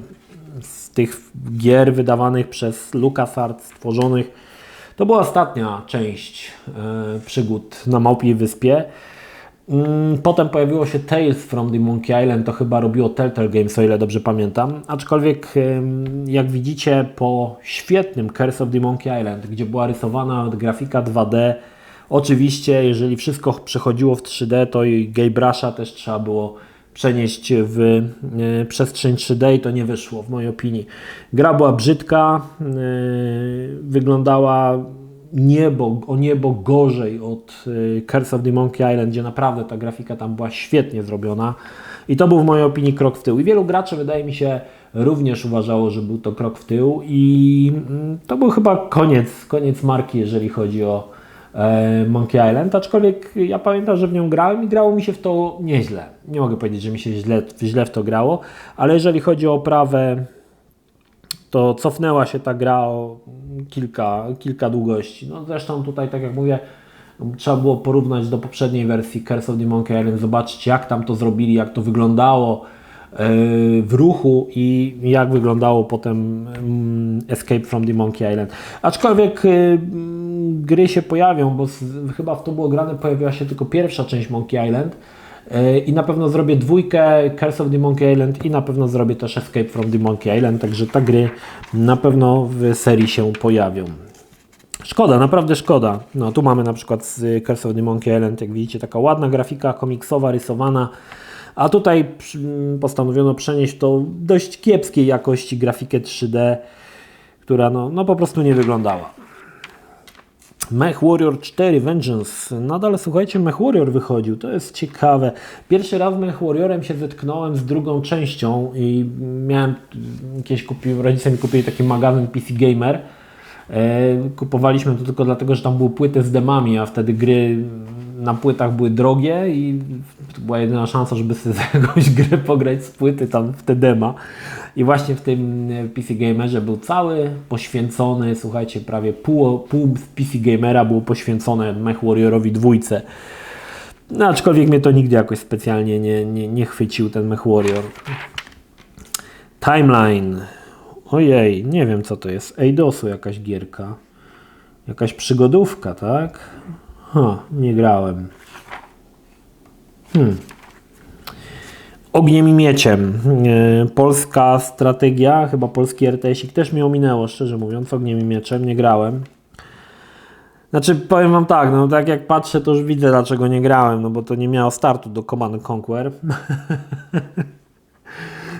z tych gier wydawanych przez LucasArts, stworzonych, to była ostatnia część przygód na Małpiej Wyspie. Potem pojawiło się Tales from the Monkey Island, to chyba robiło Telltale Games, o ile dobrze pamiętam. Aczkolwiek, jak widzicie, po świetnym Curse of the Monkey Island, gdzie była rysowana grafika 2D, oczywiście, jeżeli wszystko przechodziło w 3D, to i Guybrush'a też trzeba było przenieść w przestrzeń 3D i to nie wyszło, w mojej opinii. Gra była brzydka, wyglądała o niebo gorzej od Curse of the Monkey Island, gdzie naprawdę ta grafika tam była świetnie zrobiona i to był w mojej opinii krok w tył. I wielu graczy, wydaje mi się, również uważało, że był to krok w tył i to był chyba koniec marki, jeżeli chodzi o Monkey Island, aczkolwiek ja pamiętam, że w nią grałem i grało mi się w to nieźle. Nie mogę powiedzieć, że mi się źle w to grało, ale jeżeli chodzi o oprawę, to cofnęła się ta gra o kilka długości. No zresztą tutaj, tak jak mówię, trzeba było porównać do poprzedniej wersji Curse of the Monkey Island, zobaczyć jak tam to zrobili, jak to wyglądało w ruchu i jak wyglądało potem Escape from the Monkey Island. Aczkolwiek gry się pojawią, bo chyba w to było grane, pojawiła się tylko pierwsza część Monkey Island i na pewno zrobię dwójkę Curse of the Monkey Island i na pewno zrobię też Escape from the Monkey Island, także te gry na pewno w serii się pojawią. Szkoda, naprawdę szkoda. No tu mamy na przykład z Curse of the Monkey Island, jak widzicie, taka ładna grafika komiksowa, rysowana, a tutaj postanowiono przenieść to dość kiepskiej jakości grafikę 3D, która no po prostu nie wyglądała. MechWarrior 4 Vengeance. Nadal, słuchajcie, MechWarrior wychodził. To jest ciekawe. Pierwszy raz z MechWarriorem się zetknąłem z drugą częścią i miałem rodzice mi kupili taki magazyn PC Gamer. Kupowaliśmy to tylko dlatego, że tam były płyty z demami, a wtedy gry na płytach były drogie i to była jedyna szansa, żeby sobie za jakąś grę pograć z płyty tam w te dema. I właśnie w tym PC Gamerze był cały poświęcony, słuchajcie, prawie pół PC Gamera było poświęcone MechWarriorowi 2. No, aczkolwiek mnie to nigdy jakoś specjalnie nie chwycił ten MechWarrior. Timeline. Ojej, nie wiem co to jest. Eidosu jakaś gierka. Jakaś przygodówka, tak? Nie grałem. Ogniem i mieczem. Polska strategia, chyba polski RTS-ik też mnie ominęło, szczerze mówiąc. Ogniem i mieczem nie grałem. Znaczy, powiem wam tak, no tak jak patrzę, to już widzę, dlaczego nie grałem, no bo to nie miało startu do Command & Conquer.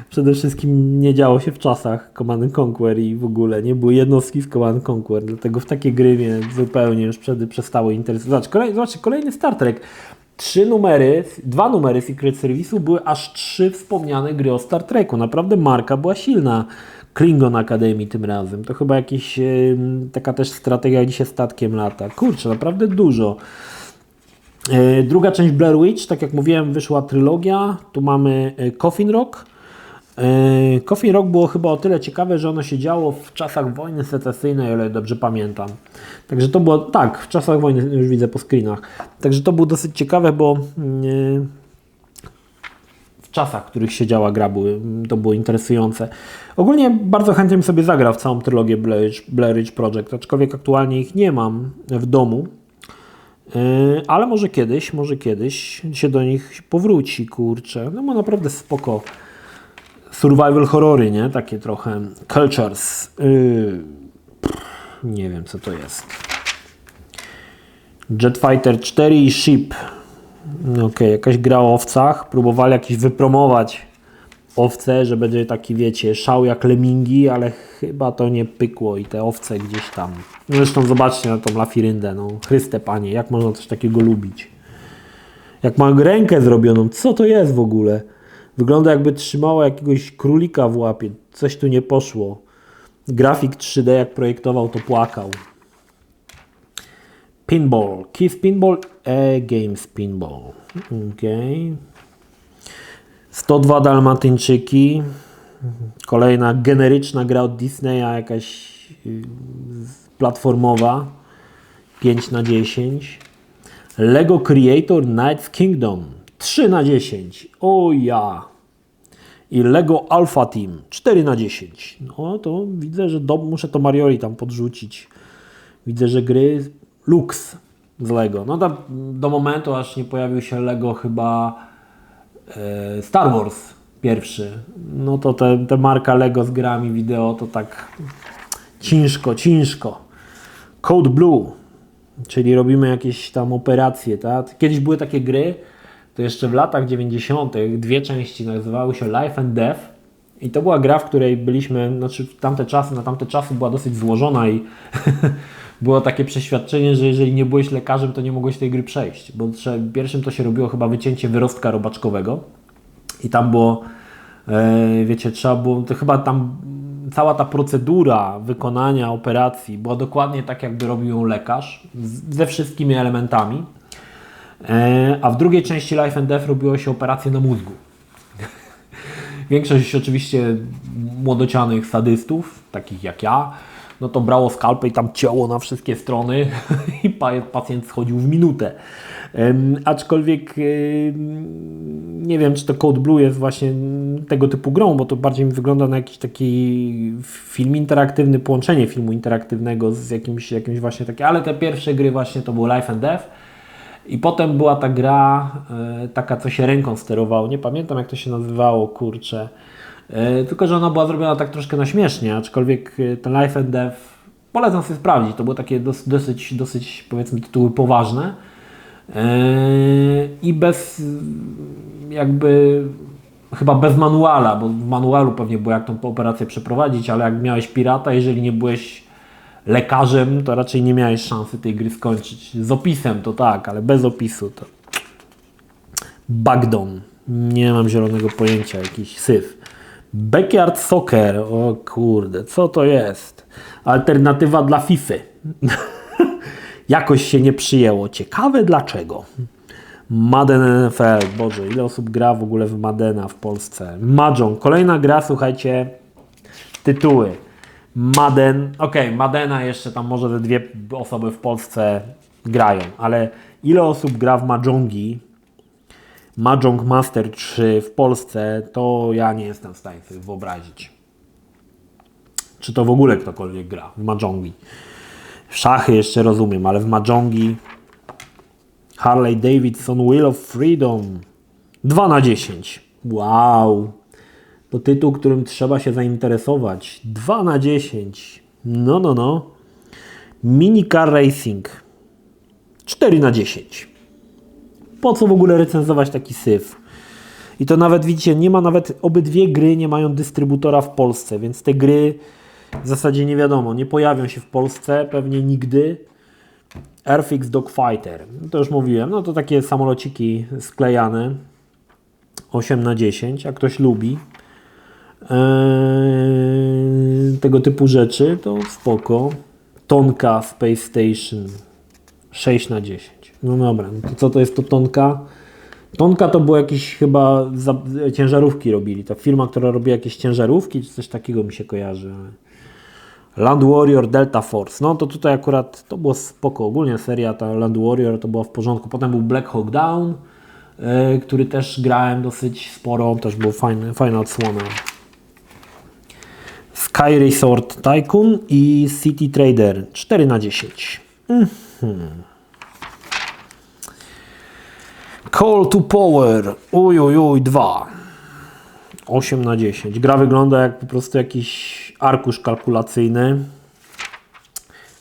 Przede wszystkim nie działo się w czasach Command & Conquer i w ogóle nie były jednostki z Command & Conquer, dlatego w takie gry mnie zupełnie już przestało interesować. Zobaczcie, kolejny Star Trek. 2 numery Secret Service'u były aż 3 wspomniane gry o Star Treku. Naprawdę marka była silna. Klingon Academy tym razem. To chyba jakiś taka też strategia, gdzie się statkiem lata. Kurczę, naprawdę dużo. Druga część Blair Witch, tak jak mówiłem, wyszła trylogia. Tu mamy Coffin Rock. Coffin Rock było chyba o tyle ciekawe, że ono się działo w czasach wojny secesyjnej, ale dobrze pamiętam. Także to było, tak, w czasach wojny, już widzę po screenach. Także to było dosyć ciekawe, bo w czasach, w których się działa gra, to było interesujące. Ogólnie bardzo chętnie bym sobie zagrał w całą trylogię Blair Witch Project, aczkolwiek aktualnie ich nie mam w domu. Ale może kiedyś się do nich powróci, kurczę. No bo naprawdę spoko. Survival horrory, nie? Takie trochę. Cultures. Nie wiem co to jest. Jet Fighter 4 i Ship. Okej, jakaś gra o owcach. Próbowali jakiś wypromować owce, że będzie taki, wiecie, szał jak lemingi, ale chyba to nie pykło i te owce gdzieś tam. No zresztą zobaczcie na tą lafiryndę, no Chryste Panie, jak można coś takiego lubić? Jak ma rękę zrobioną, co to jest w ogóle? Wygląda jakby trzymała jakiegoś królika w łapie, coś tu nie poszło. Grafik 3D jak projektował, to płakał. Pinball, Kiss Pinball, Games Pinball. Okej. 102 Dalmatyńczyki. Kolejna generyczna gra od Disneya, jakaś platformowa. 5/10. Lego Creator Knights Kingdom. 3/10. O ja. I Lego Alpha Team 4/10. No to widzę, że muszę to Marioli tam podrzucić. Widzę, że gry Lux z Lego. No do momentu, aż nie pojawił się Lego chyba Star Wars pierwszy. No to te marka Lego z grami wideo to tak ciężko. Code Blue, czyli robimy jakieś tam operacje, tak? Kiedyś były takie gry, to jeszcze w latach 90. dwie części nazywały się Life and Death i to była gra, w której byliśmy, znaczy na tamte czasy była dosyć złożona i było takie przeświadczenie, że jeżeli nie byłeś lekarzem, to nie mogłeś tej gry przejść, bo pierwszym to się robiło chyba wycięcie wyrostka robaczkowego i tam było, wiecie, trzeba było, to chyba tam cała ta procedura wykonania operacji była dokładnie tak, jakby robił ją lekarz, ze wszystkimi elementami. A w drugiej części Life and Death robiło się operacje na mózgu. Większość oczywiście młodocianych sadystów, takich jak ja, no to brało skalpę i tam cięło na wszystkie strony i pacjent schodził w minutę. Aczkolwiek nie wiem, czy to Code Blue jest właśnie tego typu grą, bo to bardziej mi wygląda na jakiś taki film interaktywny, połączenie filmu interaktywnego z jakimś właśnie takie, ale te pierwsze gry właśnie to było Life and Death. I potem była ta gra, taka co się ręką sterowało, nie pamiętam jak to się nazywało, kurczę. Tylko że ona była zrobiona tak troszkę na śmiesznie, aczkolwiek ten Life and Death polecam sobie sprawdzić, to były takie dosyć powiedzmy tytuły poważne i bez jakby chyba bez manuala, bo w manualu pewnie było jak tą operację przeprowadzić, ale jak miałeś pirata, jeżeli nie byłeś lekarzem, to raczej nie miałeś szansy tej gry skończyć. Z opisem to tak, ale bez opisu to Bagdon. Nie mam zielonego pojęcia, jakiś syf. Backyard Soccer. O kurde, co to jest? Alternatywa dla FIFA. Jakoś się nie przyjęło. Ciekawe dlaczego. Madden NFL. Boże, ile osób gra w ogóle w Maddena w Polsce? Mahjong. Kolejna gra, słuchajcie, tytuły. Madden, Maddena jeszcze tam może te dwie osoby w Polsce grają, ale ile osób gra w Mahjongi, Mahjong Master 3 w Polsce, to ja nie jestem w stanie sobie wyobrazić. Czy to w ogóle ktokolwiek gra w Mahjongi. W szachy jeszcze rozumiem, ale w Mahjongi Harley Davidson Wheel of Freedom 2/10. Wow! To tytuł, którym trzeba się zainteresować. 2/10. No. Mini Car Racing. 4/10. Po co w ogóle recenzować taki syf? I to nawet, widzicie, nie ma nawet, obydwie gry nie mają dystrybutora w Polsce, więc te gry w zasadzie nie wiadomo, nie pojawią się w Polsce, pewnie nigdy. Airfix Dogfighter. To już mówiłem, no to takie samolociki sklejane. 8/10, jak ktoś lubi tego typu rzeczy, to spoko. Tonka Space Station 6/10. No dobra, no to co to jest to Tonka? Tonka to było jakieś chyba ciężarówki robili. Ta firma, która robi jakieś ciężarówki, czy coś takiego mi się kojarzy. Land Warrior Delta Force. No to tutaj akurat to było spoko. Ogólnie seria ta Land Warrior to była w porządku. Potem był Black Hawk Down, który też grałem dosyć sporo. Też był fajna odsłona. Sky Resort Tycoon i City Trader 4/10. Call to Power 2 8/10. Gra wygląda jak po prostu jakiś arkusz kalkulacyjny,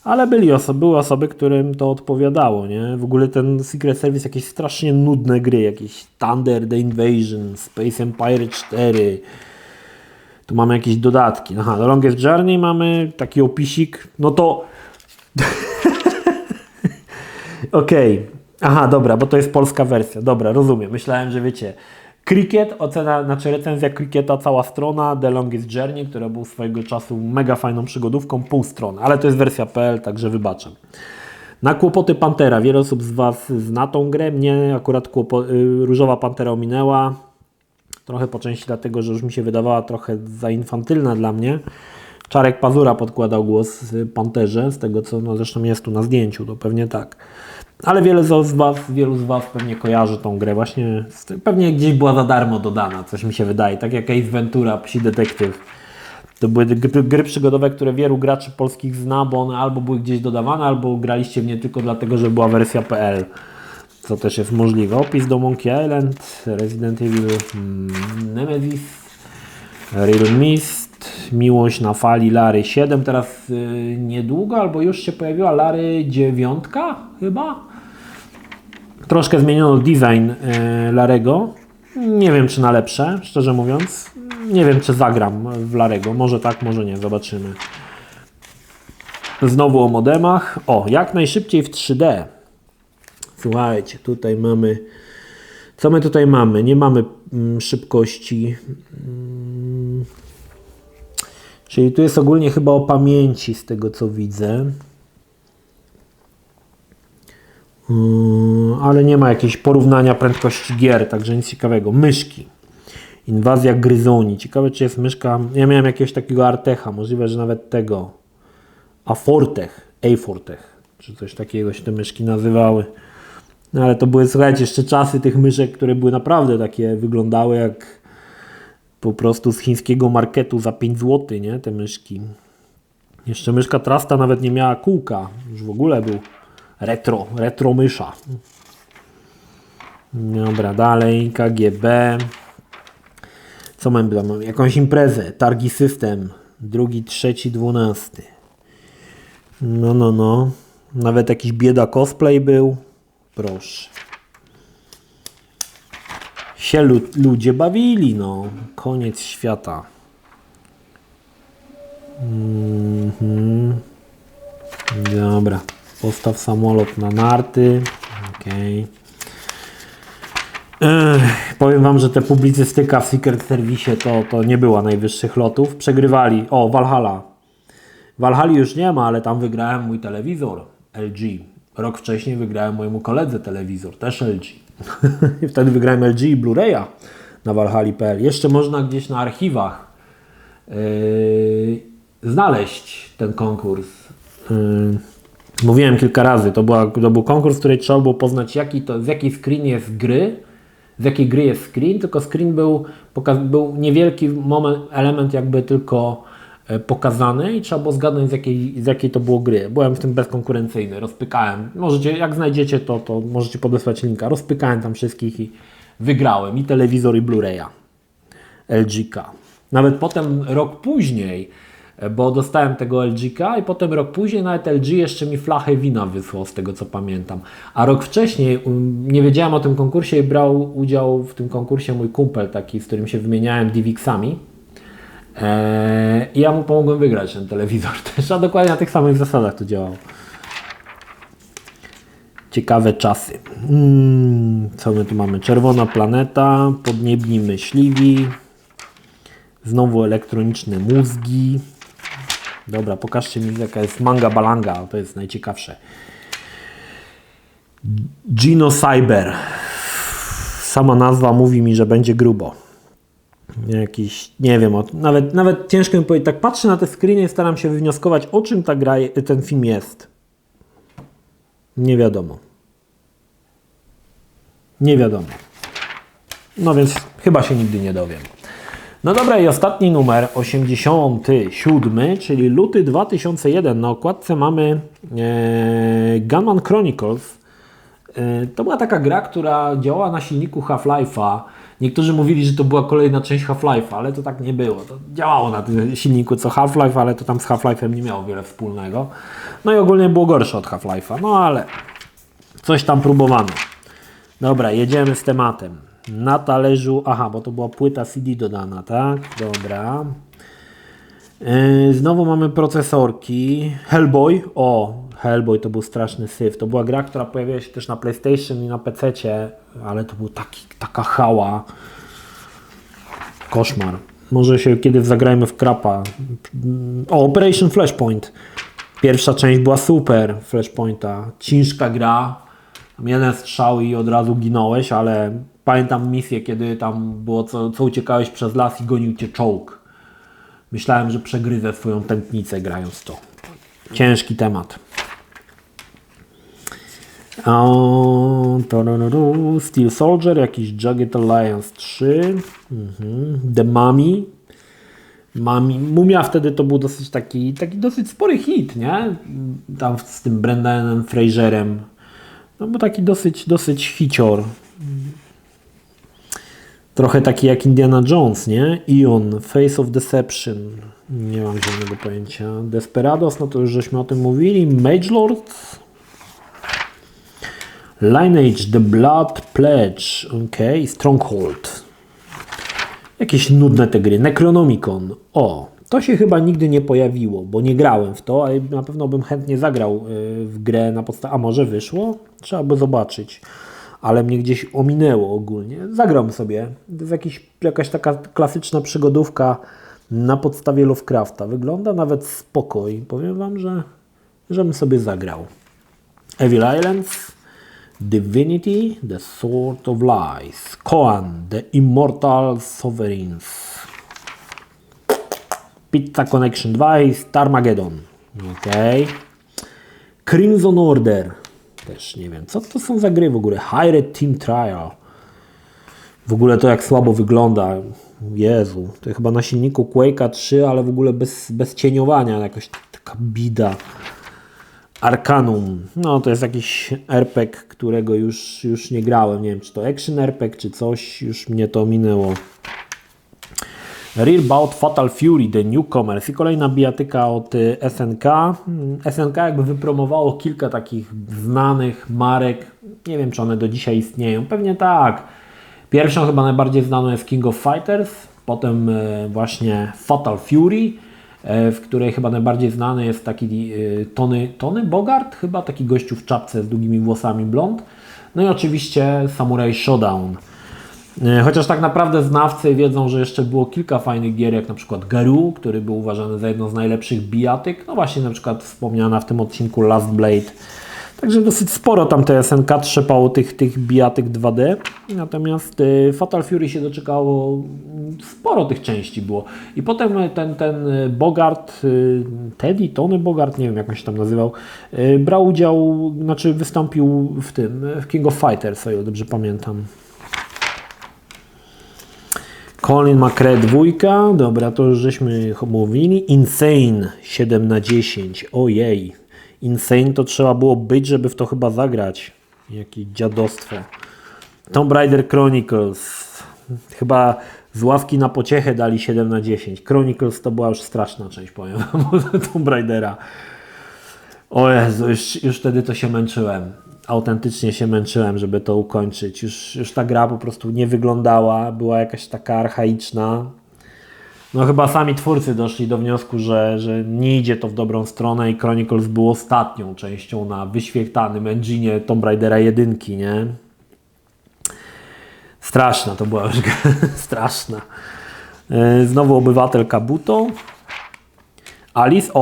ale były osoby, którym to odpowiadało, nie? W ogóle ten Secret Service jakieś strasznie nudne gry, jakieś Thunder the Invasion, Space Empire 4. Tu mamy jakieś dodatki. Aha, do Longest Journey mamy taki opisik. No to okej. Aha, dobra, bo to jest polska wersja. Dobra, rozumiem. Myślałem, że wiecie. Cricket, ocena, znaczy recenzja Cricketa, cała strona, The Longest Journey, która był swojego czasu mega fajną przygodówką, pół strony, ale to jest wersja PL, także wybaczam. Na Kłopoty Pantera. Wiele osób z Was zna tą grę, mnie akurat Różowa Pantera ominęła. Trochę po części dlatego, że już mi się wydawała trochę za infantylna dla mnie. Czarek Pazura podkładał głos Panterze, z tego co no zresztą jest tu na zdjęciu, to pewnie tak. Ale wielu z Was pewnie kojarzy tą grę właśnie, pewnie gdzieś była za darmo dodana, coś mi się wydaje, tak jak Ace Ventura, Psi Detektyw. To były gry przygodowe, które wielu graczy polskich zna, bo one albo były gdzieś dodawane, albo graliście w nie tylko dlatego, że była wersja PL, co też jest możliwe. Opis do Monkey Island, Resident Evil, Nemesis, Real Mist, Miłość na fali Lary 7, teraz niedługo, albo już się pojawiła Lary 9 chyba. Troszkę zmieniono design Larego. Nie wiem, czy na lepsze, szczerze mówiąc. Nie wiem, czy zagram w Larego. Może tak, może nie. Zobaczymy. Znowu o modemach. O, jak najszybciej w 3D. Słuchajcie, tutaj mamy... Co my tutaj mamy? Nie mamy szybkości. Czyli tu jest ogólnie chyba o pamięci, z tego co widzę. Ale nie ma jakiegoś porównania prędkości gier, także nic ciekawego. Myszki. Inwazja gryzoni. Ciekawe, czy jest myszka. Ja miałem jakiegoś takiego Artecha, możliwe, że nawet tego. Afortech, czy coś takiego się te myszki nazywały. No ale to były, słuchajcie, jeszcze czasy tych myszek, które były naprawdę takie, wyglądały jak po prostu z chińskiego marketu za 5 zł, nie? Te myszki. Jeszcze myszka Trasta nawet nie miała kółka. Już w ogóle był retro mysza. Dobra, dalej, KGB. Co mamy tam? Mamy jakąś imprezę, targi system, 2, 3, 12. No. Nawet jakiś bieda cosplay był. Proszę. Się ludzie bawili, no. Koniec świata. Dobra. Postaw samolot na narty. Okej. Powiem Wam, że te publicystyka w Secret Service to nie była najwyższych lotów. Przegrywali. O, Valhalla. Valhalla już nie ma, ale tam wygrałem mój telewizor LG. Rok wcześniej wygrałem mojemu koledze telewizor, też LG. I wtedy wygrałem LG i Blu-raya na Valhalla.pl. Jeszcze można gdzieś na archiwach znaleźć ten konkurs. Mówiłem kilka razy, to był konkurs, w którym trzeba było poznać z jakiej screen jest gry, z jakiej gry jest screen, tylko screen był niewielki element jakby tylko pokazany i trzeba było zgadnąć z jakiej to było gry. Byłem w tym bezkonkurencyjny, rozpykałem. Możecie, jak znajdziecie to możecie podesłać linka. Rozpykałem tam wszystkich i wygrałem i telewizor i Blu-raya LG-ka. Nawet potem rok później, bo dostałem tego LG-ka i potem rok później nawet LG jeszcze mi flachę wina wysłał, z tego co pamiętam. A rok wcześniej nie wiedziałem o tym konkursie i brał udział w tym konkursie mój kumpel taki, z którym się wymieniałem DivX-ami. I ja mu pomogłem wygrać ten telewizor też, a dokładnie na tych samych zasadach to działało. Ciekawe czasy. Co my tu mamy? Czerwona planeta, podniebni myśliwi, znowu elektroniczne mózgi. Dobra, pokażcie mi jaka jest Manga Balanga, to jest najciekawsze. Gino Cyber. Sama nazwa mówi mi, że będzie grubo. Jakiś, nie wiem, nawet ciężko mi powiedzieć, tak patrzę na te screeny i staram się wywnioskować, o czym ten film jest. Nie wiadomo. No więc chyba się nigdy nie dowiem. No dobra, i ostatni numer, 87, czyli luty 2001. Na okładce mamy Gunman Chronicles. To była taka gra, która działała na silniku Half-Life'a. Niektórzy mówili, że to była kolejna część Half-Life'a, ale to tak nie było. To działało na tym silniku co Half-Life, ale to tam z Half-Life'em nie miało wiele wspólnego. No i ogólnie było gorsze od Half-Life'a, no ale coś tam próbowano. Dobra, jedziemy z tematem. Na talerzu, aha, bo to była płyta CD dodana, tak? Dobra. Znowu mamy procesorki. Hellboy, Hellboy to był straszny syf. To była gra, która pojawiła się też na PlayStation i na PC-cie, ale to był taka hała. Koszmar. Może się kiedyś zagrajmy w krapa. Operation Flashpoint. Pierwsza część była super Flashpointa. Ciężka gra. Jeden strzał i od razu ginąłeś, ale pamiętam misję, kiedy tam było co uciekałeś przez las i gonił cię czołg. Myślałem, że przegryzę swoją tętnicę grając to. Ciężki temat. Steel Soldier, jakiś Jagged Alliance 3, The Mummy. Mumia wtedy to był dosyć taki dosyć spory hit, nie? Tam z tym Brendanem Fraserem. No bo taki dosyć hicior. Trochę taki jak Indiana Jones, nie? Eon, Face of Deception. Nie mam żadnego pojęcia. Desperados, no to już żeśmy o tym mówili. Magelord. Lineage, The Blood Pledge. Ok, Stronghold. Jakieś nudne te gry. Necronomicon. O, to się chyba nigdy nie pojawiło, bo nie grałem w to, ale na pewno bym chętnie zagrał w grę na podstawie. A może wyszło? Trzeba by zobaczyć. Ale mnie gdzieś ominęło ogólnie. Zagram sobie. To jest jakaś taka klasyczna przygodówka na podstawie Lovecrafta. Wygląda nawet spoko i powiem Wam, żebym sobie zagrał. Evil Islands, Divinity, The Sword of Lies, Koan, The Immortal Sovereigns, Pizza Connection 2 i Starmageddon. Ok. Crimson Order. Też nie wiem, co to są za gry w ogóle. Hired Team Trial. W ogóle to jak słabo wygląda. Jezu, to chyba na silniku Quake'a 3, ale w ogóle bez cieniowania. Jakoś taka bida. Arcanum. No to jest jakiś RPG, którego już nie grałem. Nie wiem, czy to Action RPG, czy coś. Już mnie to minęło. Real Bout Fatal Fury, The Newcomers i kolejna bijatyka od SNK. SNK jakby wypromowało kilka takich znanych marek. Nie wiem, czy one do dzisiaj istnieją. Pewnie tak. Pierwszą chyba najbardziej znaną jest King of Fighters, potem właśnie Fatal Fury, w której chyba najbardziej znany jest taki Tony Bogart, chyba taki gościu w czapce z długimi włosami blond. No i oczywiście Samurai Showdown. Chociaż tak naprawdę znawcy wiedzą, że jeszcze było kilka fajnych gier, jak na przykład Garou, który był uważany za jedną z najlepszych bijatyk. No właśnie na przykład wspomniana w tym odcinku Last Blade. Także dosyć sporo tam te SNK trzepało tych bijatyk 2D. Natomiast Fatal Fury się doczekało, sporo tych części było. I potem ten Bogart, Tony Bogart, nie wiem jak on się tam nazywał, brał udział, znaczy wystąpił w King of Fighters, o ile dobrze pamiętam. Colin McRae 2, dobra, to już żeśmy mówili. Insane 7/10, ojej. Insane to trzeba było być, żeby w to chyba zagrać. Jakie dziadostwo. Tomb Raider Chronicles. Chyba z ławki na pociechę dali 7/10. Chronicles to była już straszna część, powiem Tomb Raidera. O Jezu, już wtedy to się męczyłem. Autentycznie się męczyłem, żeby to ukończyć. Już ta gra po prostu nie wyglądała, była jakaś taka archaiczna. No chyba sami twórcy doszli do wniosku, że nie idzie to w dobrą stronę i Chronicles był ostatnią częścią na wyświechtanym engine'ie Tomb Raidera 1, nie? Straszna to była już gra, straszna. Znowu Obywatel Kabuto. Alice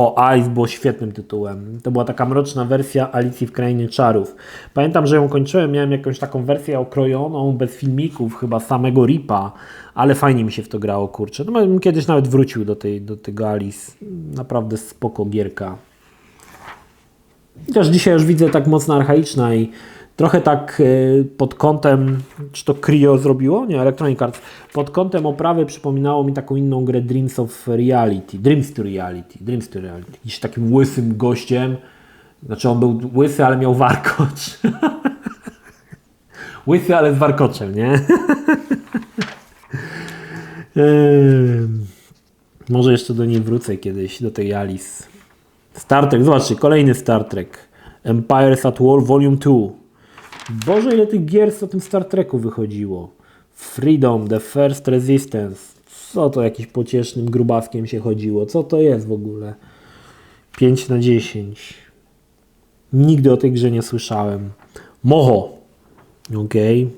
było świetnym tytułem. To była taka mroczna wersja Alicji w Krainie Czarów. Pamiętam, że ją kończyłem, miałem jakąś taką wersję okrojoną, bez filmików, chyba samego ripa, ale fajnie mi się w to grało, kurczę. No bym kiedyś nawet wrócił do tego Alice. Naprawdę spoko gierka. Chociaż dzisiaj już widzę tak mocno archaiczna i trochę tak pod kątem, czy to Cryo zrobiło? Nie, Electronic Arts. Pod kątem oprawy przypominało mi taką inną grę Dreams to Reality. Jakiś takim łysym gościem. Znaczy on był łysy, ale miał warkocz. Łysy, ale z warkoczem, nie? Może jeszcze do niej wrócę kiedyś, do tej Alice. Star Trek, zobaczcie, kolejny Star Trek. Empires at War Volume 2. Boże, ile tych gier o tym Star Treku wychodziło. Freedom, The First Resistance. Co to jakiś pociesznym grubaskiem się chodziło? Co to jest w ogóle? 5/10. Nigdy o tej grze nie słyszałem. Moho. Okej.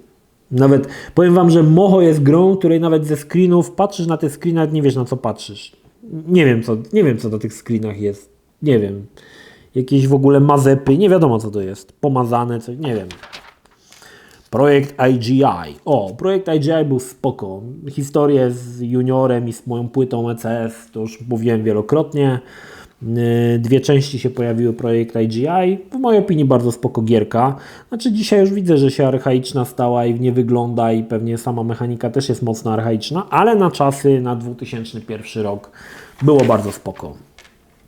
Nawet powiem Wam, że Moho jest grą, której nawet ze screenów patrzysz na te screeny, nawet nie wiesz na co patrzysz. Nie wiem co na tych screenach jest. Nie wiem. Jakieś w ogóle mazepy, nie wiadomo co to jest. Pomazane, coś, nie wiem. Projekt IGI. O, projekt IGI był spoko. Historię z Juniorem i z moją płytą ECS, to już mówiłem wielokrotnie. 2 części się pojawiły projekt IGI. W mojej opinii bardzo spoko gierka. Znaczy dzisiaj już widzę, że się archaiczna stała i nie wygląda i pewnie sama mechanika też jest mocno archaiczna, ale na czasy, na 2001 rok było bardzo spoko.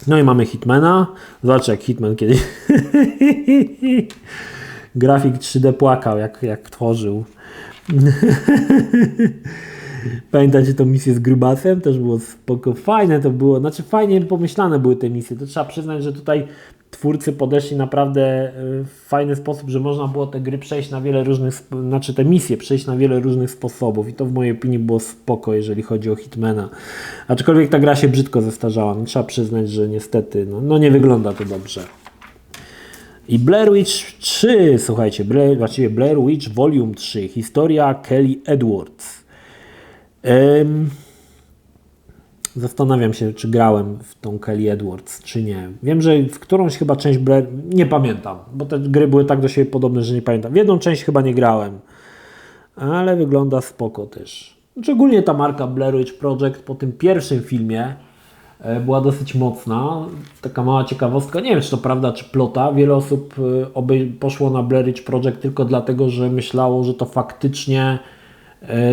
No i mamy Hitmana. Zobacz jak Hitman kiedyś grafik 3D płakał jak tworzył. Pamiętacie tą misję z Grubasem? Też było spoko. Fajne to było, znaczy fajnie pomyślane były te misje. To trzeba przyznać, że tutaj twórcy podeszli naprawdę w fajny sposób, że można było te gry przejść na wiele różnych, znaczy te misje przejść na wiele różnych sposobów i to w mojej opinii było spoko, jeżeli chodzi o Hitmana. Aczkolwiek ta gra się brzydko zestarzała. No, trzeba przyznać, że niestety no nie wygląda to dobrze. I Blair Witch 3, słuchajcie, właściwie Blair Witch Volume 3, historia Kelly Edwards. Zastanawiam się, czy grałem w tą Kelly Edwards, czy nie. Wiem, że w którąś chyba część Blair... Nie pamiętam, bo te gry były tak do siebie podobne, że nie pamiętam. W jedną część chyba nie grałem, ale wygląda spoko też. Szczególnie ta marka Blair Witch Project po tym pierwszym filmie była dosyć mocna. Taka mała ciekawostka, nie wiem, czy to prawda, czy plota. Wiele osób poszło na Blair Witch Project tylko dlatego, że myślało, że to faktycznie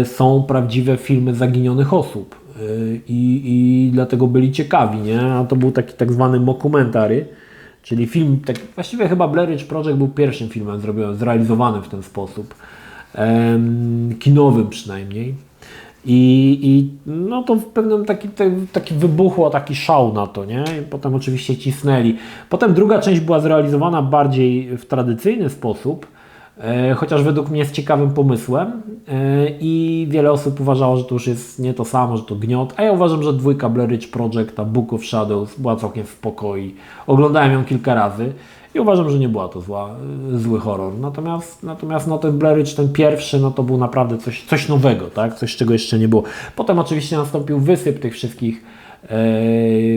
są prawdziwe filmy zaginionych osób i dlatego byli ciekawi, nie? A to był taki tak zwany mockumentary, czyli film, tak, właściwie chyba Blair Witch Project był pierwszym filmem zrealizowanym w ten sposób, kinowym przynajmniej. I no to w pewnym taki wybuchło, taki szał na to, nie? I potem oczywiście cisnęli. Potem druga część była zrealizowana bardziej w tradycyjny sposób, chociaż według mnie jest ciekawym pomysłem i wiele osób uważało, że to już jest nie to samo, że to gniot, a ja uważam, że dwójka Blair Witch Project, a Book of Shadows była całkiem w pokoju. Oglądałem ją kilka razy i uważam, że nie była to zły horror. Natomiast no ten Blair Witch, ten pierwszy, no to był naprawdę coś nowego, tak? Coś, czego jeszcze nie było. Potem oczywiście nastąpił wysyp tych wszystkich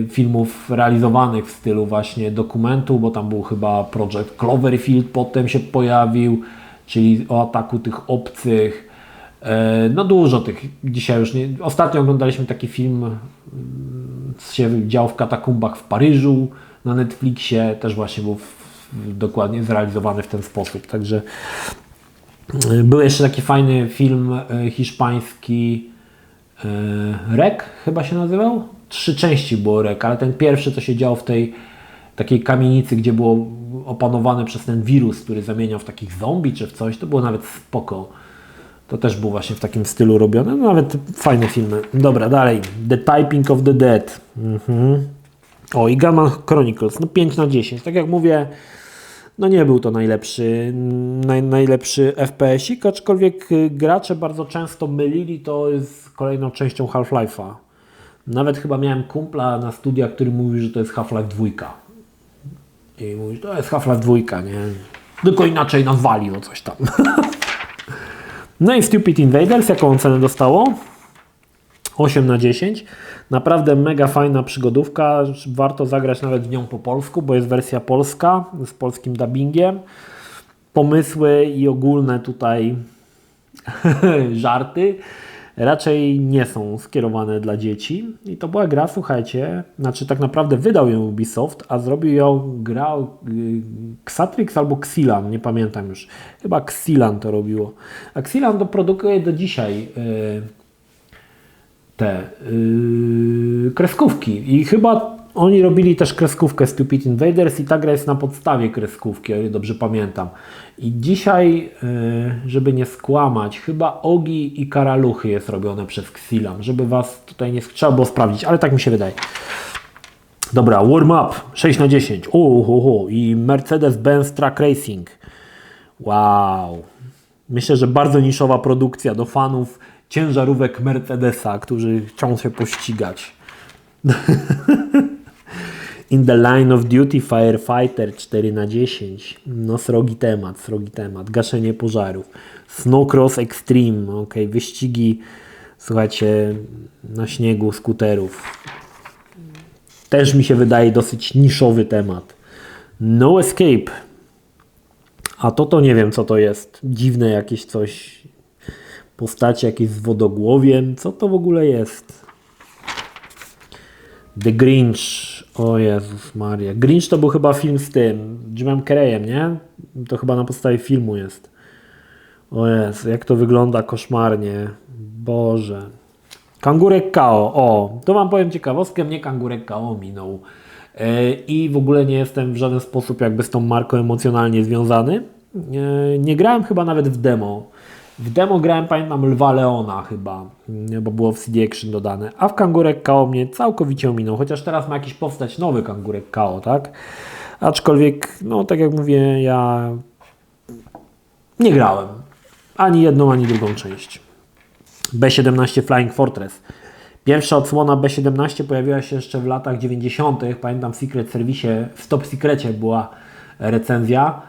filmów realizowanych w stylu właśnie dokumentu, bo tam był chyba Project Cloverfield, potem się pojawił, czyli o ataku tych obcych. No dużo tych, dzisiaj już nie... Ostatnio oglądaliśmy taki film, się dział w katakumbach w Paryżu na Netflixie, też właśnie był dokładnie zrealizowany w ten sposób, także był jeszcze taki fajny film hiszpański Rek chyba się nazywał? 3 części było Rek, ale ten pierwszy to się działo w tej takiej kamienicy, gdzie było opanowane przez ten wirus, który zamieniał w takich zombie czy w coś, to było nawet spoko. To też było właśnie w takim stylu robione, no nawet fajne filmy. Dobra, dalej. The Typing of the Dead. O, i Gunman Chronicles, no 5/10. Tak jak mówię, no nie był to najlepszy FPS-ik, aczkolwiek gracze bardzo często mylili to z kolejną częścią Half-Life'a. Nawet chyba miałem kumpla na studiach, który mówił, że to jest Half-Life 2. I mówi, to jest Half-Life 2, nie? Tylko inaczej nazwali o coś tam. No i Stupid Invaders, jaką cenę dostało? 8/10. Naprawdę mega fajna przygodówka. Warto zagrać nawet w nią po polsku, bo jest wersja polska z polskim dubbingiem. Pomysły i ogólne tutaj żarty raczej nie są skierowane dla dzieci. I to była gra, słuchajcie, znaczy tak naprawdę wydał ją Ubisoft, a zrobił ją Xatrix albo Xylan, nie pamiętam już. Chyba Xylan to robiło. A Xylan to produkuje do dzisiaj te kreskówki i chyba oni robili też kreskówkę Stupid Invaders i ta gra jest na podstawie kreskówki, o ile dobrze pamiętam. I dzisiaj, żeby nie skłamać, chyba Ogi i Karaluchy jest robione przez Xylan, żeby was tutaj nie trzeba było sprawdzić, ale tak mi się wydaje. Dobra, Warm Up 6/10. I Mercedes-Benz Truck Racing. Wow. Myślę, że bardzo niszowa produkcja do fanów ciężarówek Mercedesa, którzy chcą się pościgać. In the Line of Duty Firefighter 4/10. No srogi temat. Gaszenie pożarów. Snowcross Extreme. Ok, wyścigi, słuchajcie, na śniegu skuterów. Też mi się wydaje dosyć niszowy temat. No Escape. A to nie wiem co to jest. Dziwne jakieś coś. Postacie jakieś z wodogłowiem. Co to w ogóle jest? The Grinch. O Jezus Maria. Grinch to był chyba film z tym. Jimem Carreyem, nie? To chyba na podstawie filmu jest. O Jezu, jak to wygląda koszmarnie. Boże. Kangurek Kao. O, to wam powiem ciekawostkę. Mnie Kangurek Kao minął. I w ogóle nie jestem w żaden sposób jakby z tą marką emocjonalnie związany. Nie grałem chyba nawet w demo. W demo grałem, pamiętam, Lwa Leona chyba, bo było w CD Action dodane. A w Kangurek Kao mnie całkowicie ominął. Chociaż teraz ma jakiś powstać nowy Kangurek Kao, tak? Aczkolwiek, no tak jak mówię, ja nie grałem. Ani jedną, ani drugą część. B-17 Flying Fortress. Pierwsza odsłona B-17 pojawiła się jeszcze w latach 90. Pamiętam w Secret Service, w Top Secrecie była recenzja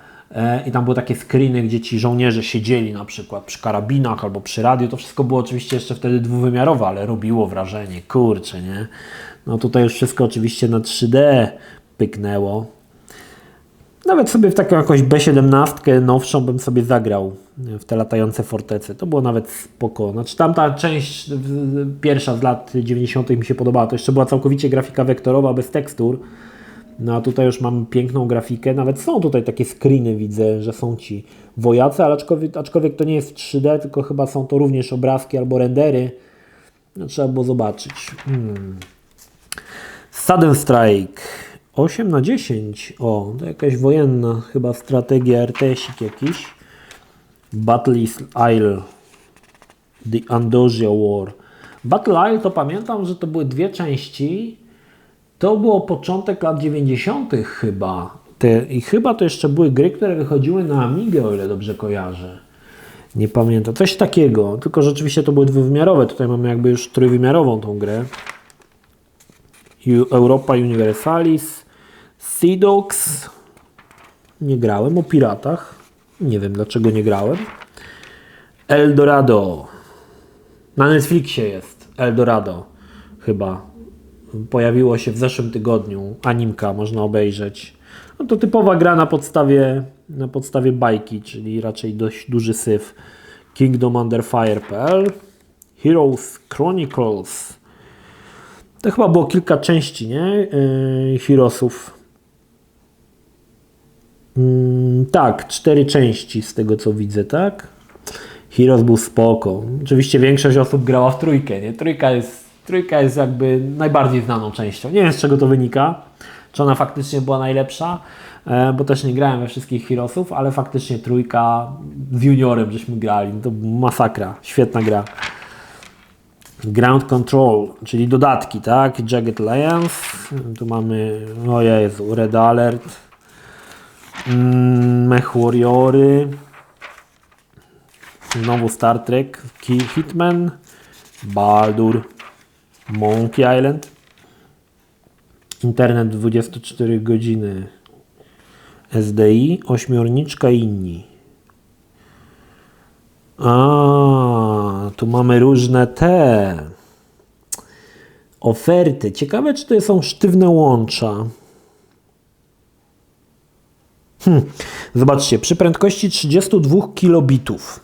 i tam były takie screeny, gdzie ci żołnierze siedzieli na przykład przy karabinach albo przy radiu. To wszystko było oczywiście jeszcze wtedy dwuwymiarowe, ale robiło wrażenie. Kurczę, nie? No tutaj już wszystko oczywiście na 3D pyknęło. Nawet sobie w taką jakąś B-17 nowszą bym sobie zagrał w te latające fortecy. To było nawet spoko. Znaczy tamta część pierwsza z lat 90. mi się podobała. To jeszcze była całkowicie grafika wektorowa bez tekstur. No a tutaj już mamy piękną grafikę. Nawet są tutaj takie screeny, widzę, że są ci wojacy, ale aczkolwiek to nie jest 3D, tylko chyba są to również obrazki albo rendery. No, trzeba było zobaczyć. Sudden Strike. 8/10. O, to jakaś wojenna chyba strategia, RTS-ik jakiś. Battle Isle. The Andosia War. Battle Isle to pamiętam, że to były dwie części. To było początek lat 90. chyba. I chyba to jeszcze były gry, które wychodziły na Amigę, o ile dobrze kojarzę. Nie pamiętam. Coś takiego. Tylko rzeczywiście to były dwuwymiarowe. Tutaj mamy jakby już trójwymiarową tą grę. Europa Universalis. Sea Dogs. Nie grałem. O piratach. Nie wiem dlaczego nie grałem. Eldorado. Na Netflixie jest Eldorado. Chyba. Pojawiło się w zeszłym tygodniu. Animka można obejrzeć. No to typowa gra na podstawie bajki, czyli raczej dość duży syf. Kingdom Under Fire.pl. Heroes Chronicles. To chyba było kilka części, nie? Heroesów. Tak, 4 części z tego co widzę, tak? Heroes był spoko. Oczywiście większość osób grała w trójkę, nie? Trójka jest jakby najbardziej znaną częścią. Nie wiem z czego to wynika. Czy ona faktycznie była najlepsza, bo też nie grałem we wszystkich Heroesów, ale faktycznie trójka z juniorem żeśmy grali. To masakra. Świetna gra. Ground Control, czyli dodatki, tak? Jagged Alliance. Tu mamy, o Jezu, Red Alert. Mech Warriory. Znowu Star Trek. Hitman. Baldur. Monkey Island. Internet 24 godziny. SDI. Ośmiorniczka i inni. Tu mamy różne te oferty. Ciekawe, czy to są sztywne łącza. Zobaczcie, przy prędkości 32 kilobitów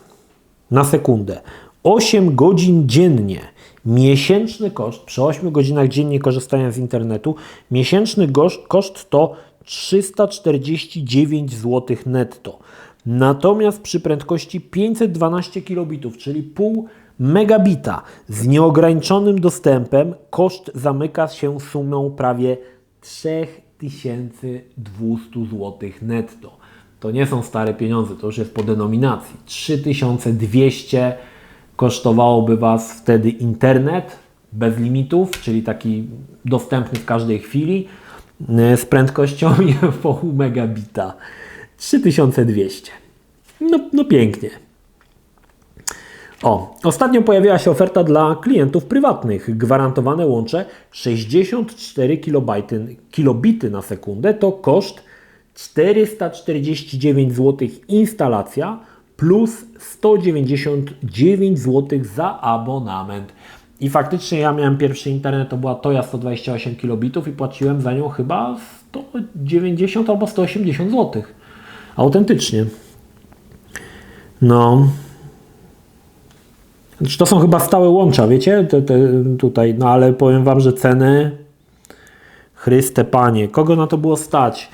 na sekundę, 8 godzin dziennie, miesięczny koszt, przy 8 godzinach dziennie korzystania z internetu, miesięczny koszt to 349 zł netto. Natomiast przy prędkości 512 kilobitów, czyli pół megabita z nieograniczonym dostępem, koszt zamyka się sumą prawie 3200 zł netto. To nie są stare pieniądze, to już jest po denominacji. 3200 kosztowałoby Was wtedy internet bez limitów, czyli taki dostępny w każdej chwili z prędkością pół megabita. 3200. No pięknie. Ostatnio pojawiła się oferta dla klientów prywatnych. Gwarantowane łącze 64 kilobity na sekundę to koszt 449 zł instalacja plus 199 zł za abonament. I faktycznie ja miałem pierwszy internet, to była Toja 128 kilobitów i płaciłem za nią chyba 190 albo 180 zł. Autentycznie. No. Znaczy, to są chyba stałe łącza, wiecie? Te tutaj, no ale powiem wam, że ceny... Chryste Panie, kogo na to było stać?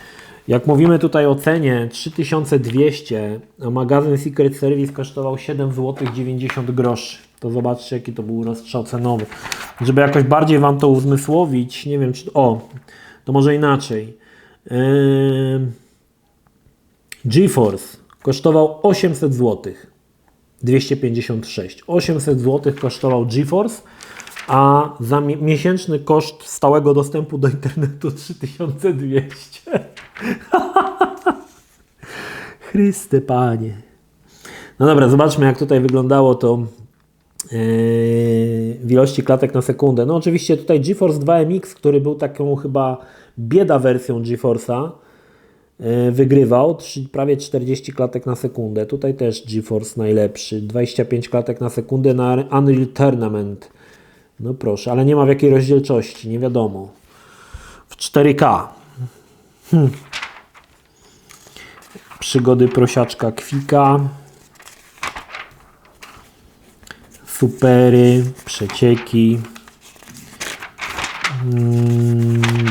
Jak mówimy tutaj o cenie 3200, a magazyn Secret Service kosztował 7 zł 90 groszy. To zobaczcie, jaki to był rozstrzał cenowy. Żeby jakoś bardziej wam to uzmysłowić, nie wiem czy... O, to może inaczej. GeForce kosztował 800 zł. 256. 800 zł kosztował GeForce, a za miesięczny koszt stałego dostępu do internetu 3200. Chryste Panie. No dobra, zobaczmy jak tutaj wyglądało to w ilości klatek na sekundę. No oczywiście tutaj GeForce 2MX, który był taką chyba bieda wersją GeForce'a, wygrywał prawie 40 klatek na sekundę. Tutaj też GeForce najlepszy. 25 klatek na sekundę na Unreal Tournament. No proszę, ale nie ma w jakiej rozdzielczości, nie wiadomo. W 4K. Przygody prosiaczka Kwika. Supery, przecieki.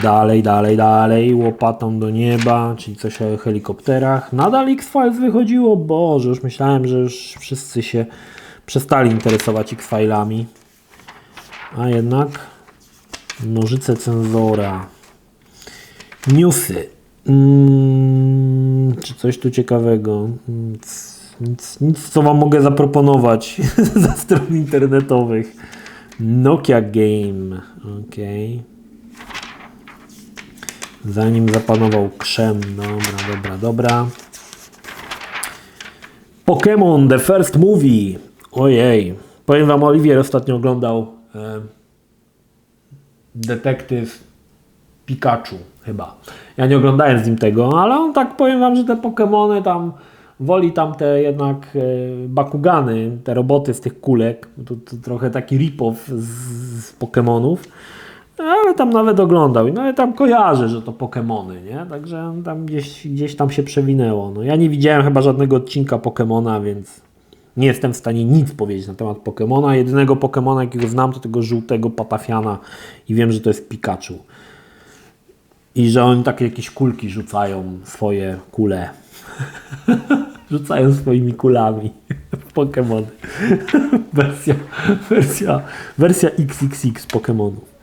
Dalej, łopatą do nieba, czyli coś o helikopterach. Nadal X-Files wychodziło? Boże, już myślałem, że już wszyscy się przestali interesować X-Filami. A jednak nożyce cenzora. Newsy. Czy coś tu ciekawego? Nic co wam mogę zaproponować ze stron internetowych. Nokia Game. Okej. Zanim zapanował krzem. Dobra. Pokémon The First Movie. Ojej. Powiem wam, Oliwier ostatnio oglądał Detektyw Pikachu chyba. Ja nie oglądałem z nim tego, ale on tak powiem wam, że te Pokemony tam woli tam te jednak Bakugany, te roboty z tych kulek. To trochę taki rip-off z Pokemonów. Ale tam nawet oglądał i nawet tam kojarzę, że to Pokemony, nie? Także tam gdzieś tam się przewinęło. No, ja nie widziałem chyba żadnego odcinka Pokemona, więc nie jestem w stanie nic powiedzieć na temat Pokemona. Jedynego Pokemona, jakiego znam, to tego żółtego patafiana i wiem, że to jest Pikachu. I że oni takie jakieś kulki rzucają, swoje kule. Rzucają swoimi kulami w Pokemony. wersja XXX Pokemonów.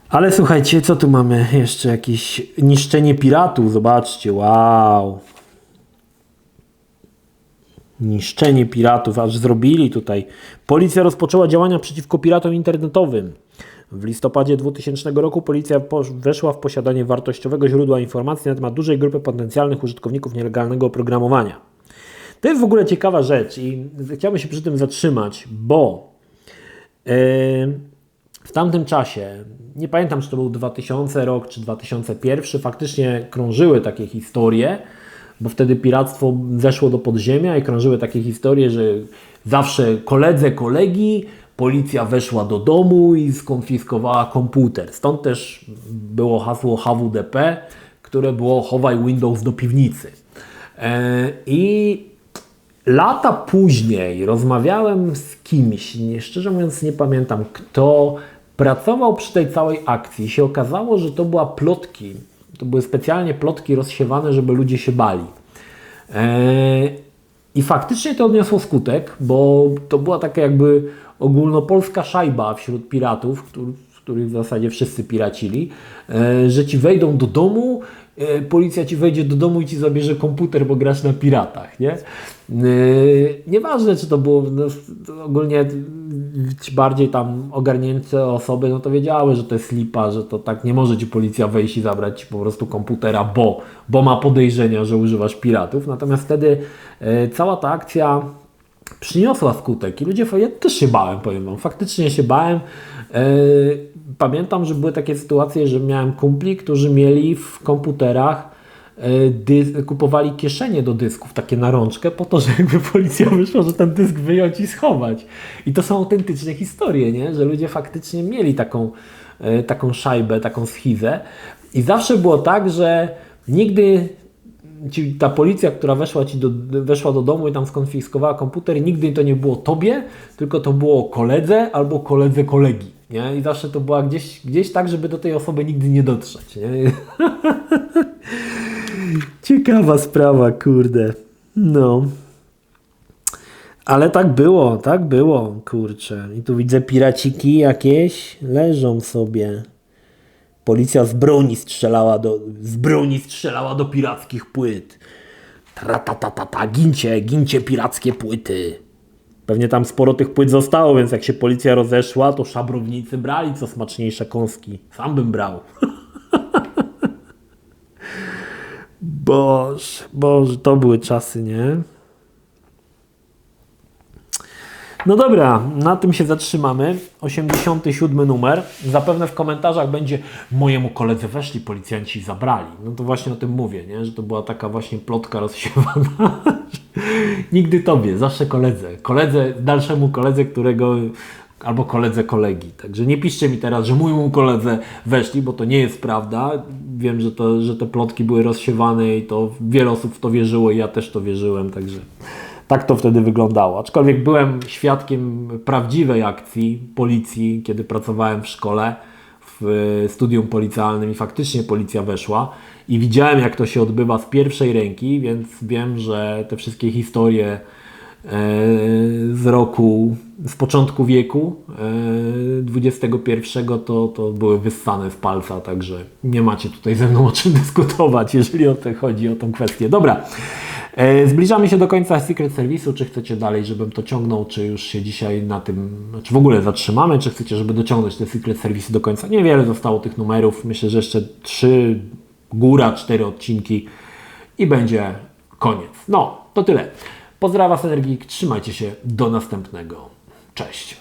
Ale słuchajcie, co tu mamy? Jeszcze jakieś niszczenie piratów. Zobaczcie, wow. Niszczenie piratów, aż zrobili tutaj. Policja rozpoczęła działania przeciwko piratom internetowym. W listopadzie 2000 roku policja weszła w posiadanie wartościowego źródła informacji na temat dużej grupy potencjalnych użytkowników nielegalnego oprogramowania. To jest w ogóle ciekawa rzecz i chciałbym się przy tym zatrzymać, bo w tamtym czasie, nie pamiętam czy to był 2000 rok czy 2001, faktycznie krążyły takie historie, bo wtedy piractwo zeszło do podziemia i krążyły takie historie, że zawsze kolegi, policja weszła do domu i skonfiskowała komputer. Stąd też było hasło HWDP, które było chowaj Windows do piwnicy. I lata później rozmawiałem z kimś, szczerze mówiąc nie pamiętam kto, pracował przy tej całej akcji. Się okazało, że to była plotki. To były specjalnie plotki rozsiewane, żeby ludzie się bali. I faktycznie to odniosło skutek, bo to była taka jakby ogólnopolska szajba wśród piratów, w których w zasadzie wszyscy piracili, że ci wejdą do domu, policja ci wejdzie do domu i ci zabierze komputer, bo grasz na piratach, nie? Nieważne, czy to było ogólnie ci bardziej tam ogarnięte osoby, no to wiedziały, że to jest lipa, że to tak nie może ci policja wejść i zabrać ci po prostu komputera, bo ma podejrzenia, że używasz piratów. Natomiast wtedy cała ta akcja przyniosła skutek i ludzie, ja też się bałem, powiem wam, faktycznie się bałem. Pamiętam, że były takie sytuacje, że miałem kumpli, którzy mieli w komputerach kupowali kieszenie do dysków, takie na rączkę, po to, że jakby policja wyszła, że ten dysk wyjąć i schować. I to są autentyczne historie, nie? Że ludzie faktycznie mieli taką szajbę, taką schizę. I zawsze było tak, że nigdy ta policja, która weszła do domu i tam skonfiskowała komputer, nigdy to nie było tobie, tylko to było koledze albo koledze kolegi. Nie? I zawsze to była gdzieś tak, żeby do tej osoby nigdy nie dotrzeć. Nie? Ciekawa sprawa, kurde. No. Ale tak było, kurczę. I tu widzę piraciki jakieś, leżą sobie. Policja z broni strzelała do pirackich płyt. Tra-ta-ta-ta-ta, gincie pirackie płyty. Pewnie tam sporo tych płyt zostało, więc jak się policja rozeszła, to szabrownicy brali co smaczniejsze kąski. Sam bym brał. Boże, to były czasy, nie? No dobra, na tym się zatrzymamy. 87 numer. Zapewne w komentarzach będzie mojemu koledze weszli policjanci i zabrali. No to właśnie o tym mówię, nie? Że to była taka właśnie plotka rozsiewana. Nigdy tobie, zawsze koledze, dalszemu koledze, którego albo koledze kolegi. Także nie piszcie mi teraz, że mójmu koledze weszli, bo to nie jest prawda. Wiem, że te plotki były rozsiewane i to wiele osób w to wierzyło i ja też to wierzyłem, także tak to wtedy wyglądało. Aczkolwiek byłem świadkiem prawdziwej akcji policji, kiedy pracowałem w szkole, w studium policjalnym i faktycznie policja weszła i widziałem, jak to się odbywa z pierwszej ręki, więc wiem, że te wszystkie historie z początku wieku XXI to były wyssane z palca, także nie macie tutaj ze mną o czym dyskutować, jeżeli o to chodzi, o tą kwestię. Dobra, zbliżamy się do końca Secret Service'u. Czy chcecie dalej, żebym to ciągnął, czy już się dzisiaj na tym, czy w ogóle zatrzymamy, czy chcecie, żeby dociągnąć te Secret Service'y do końca? Niewiele zostało tych numerów, myślę, że jeszcze 3, góra 4 odcinki i będzie koniec. No, to tyle. Pozdrawiam Was, Energik, trzymajcie się, do następnego. Cześć.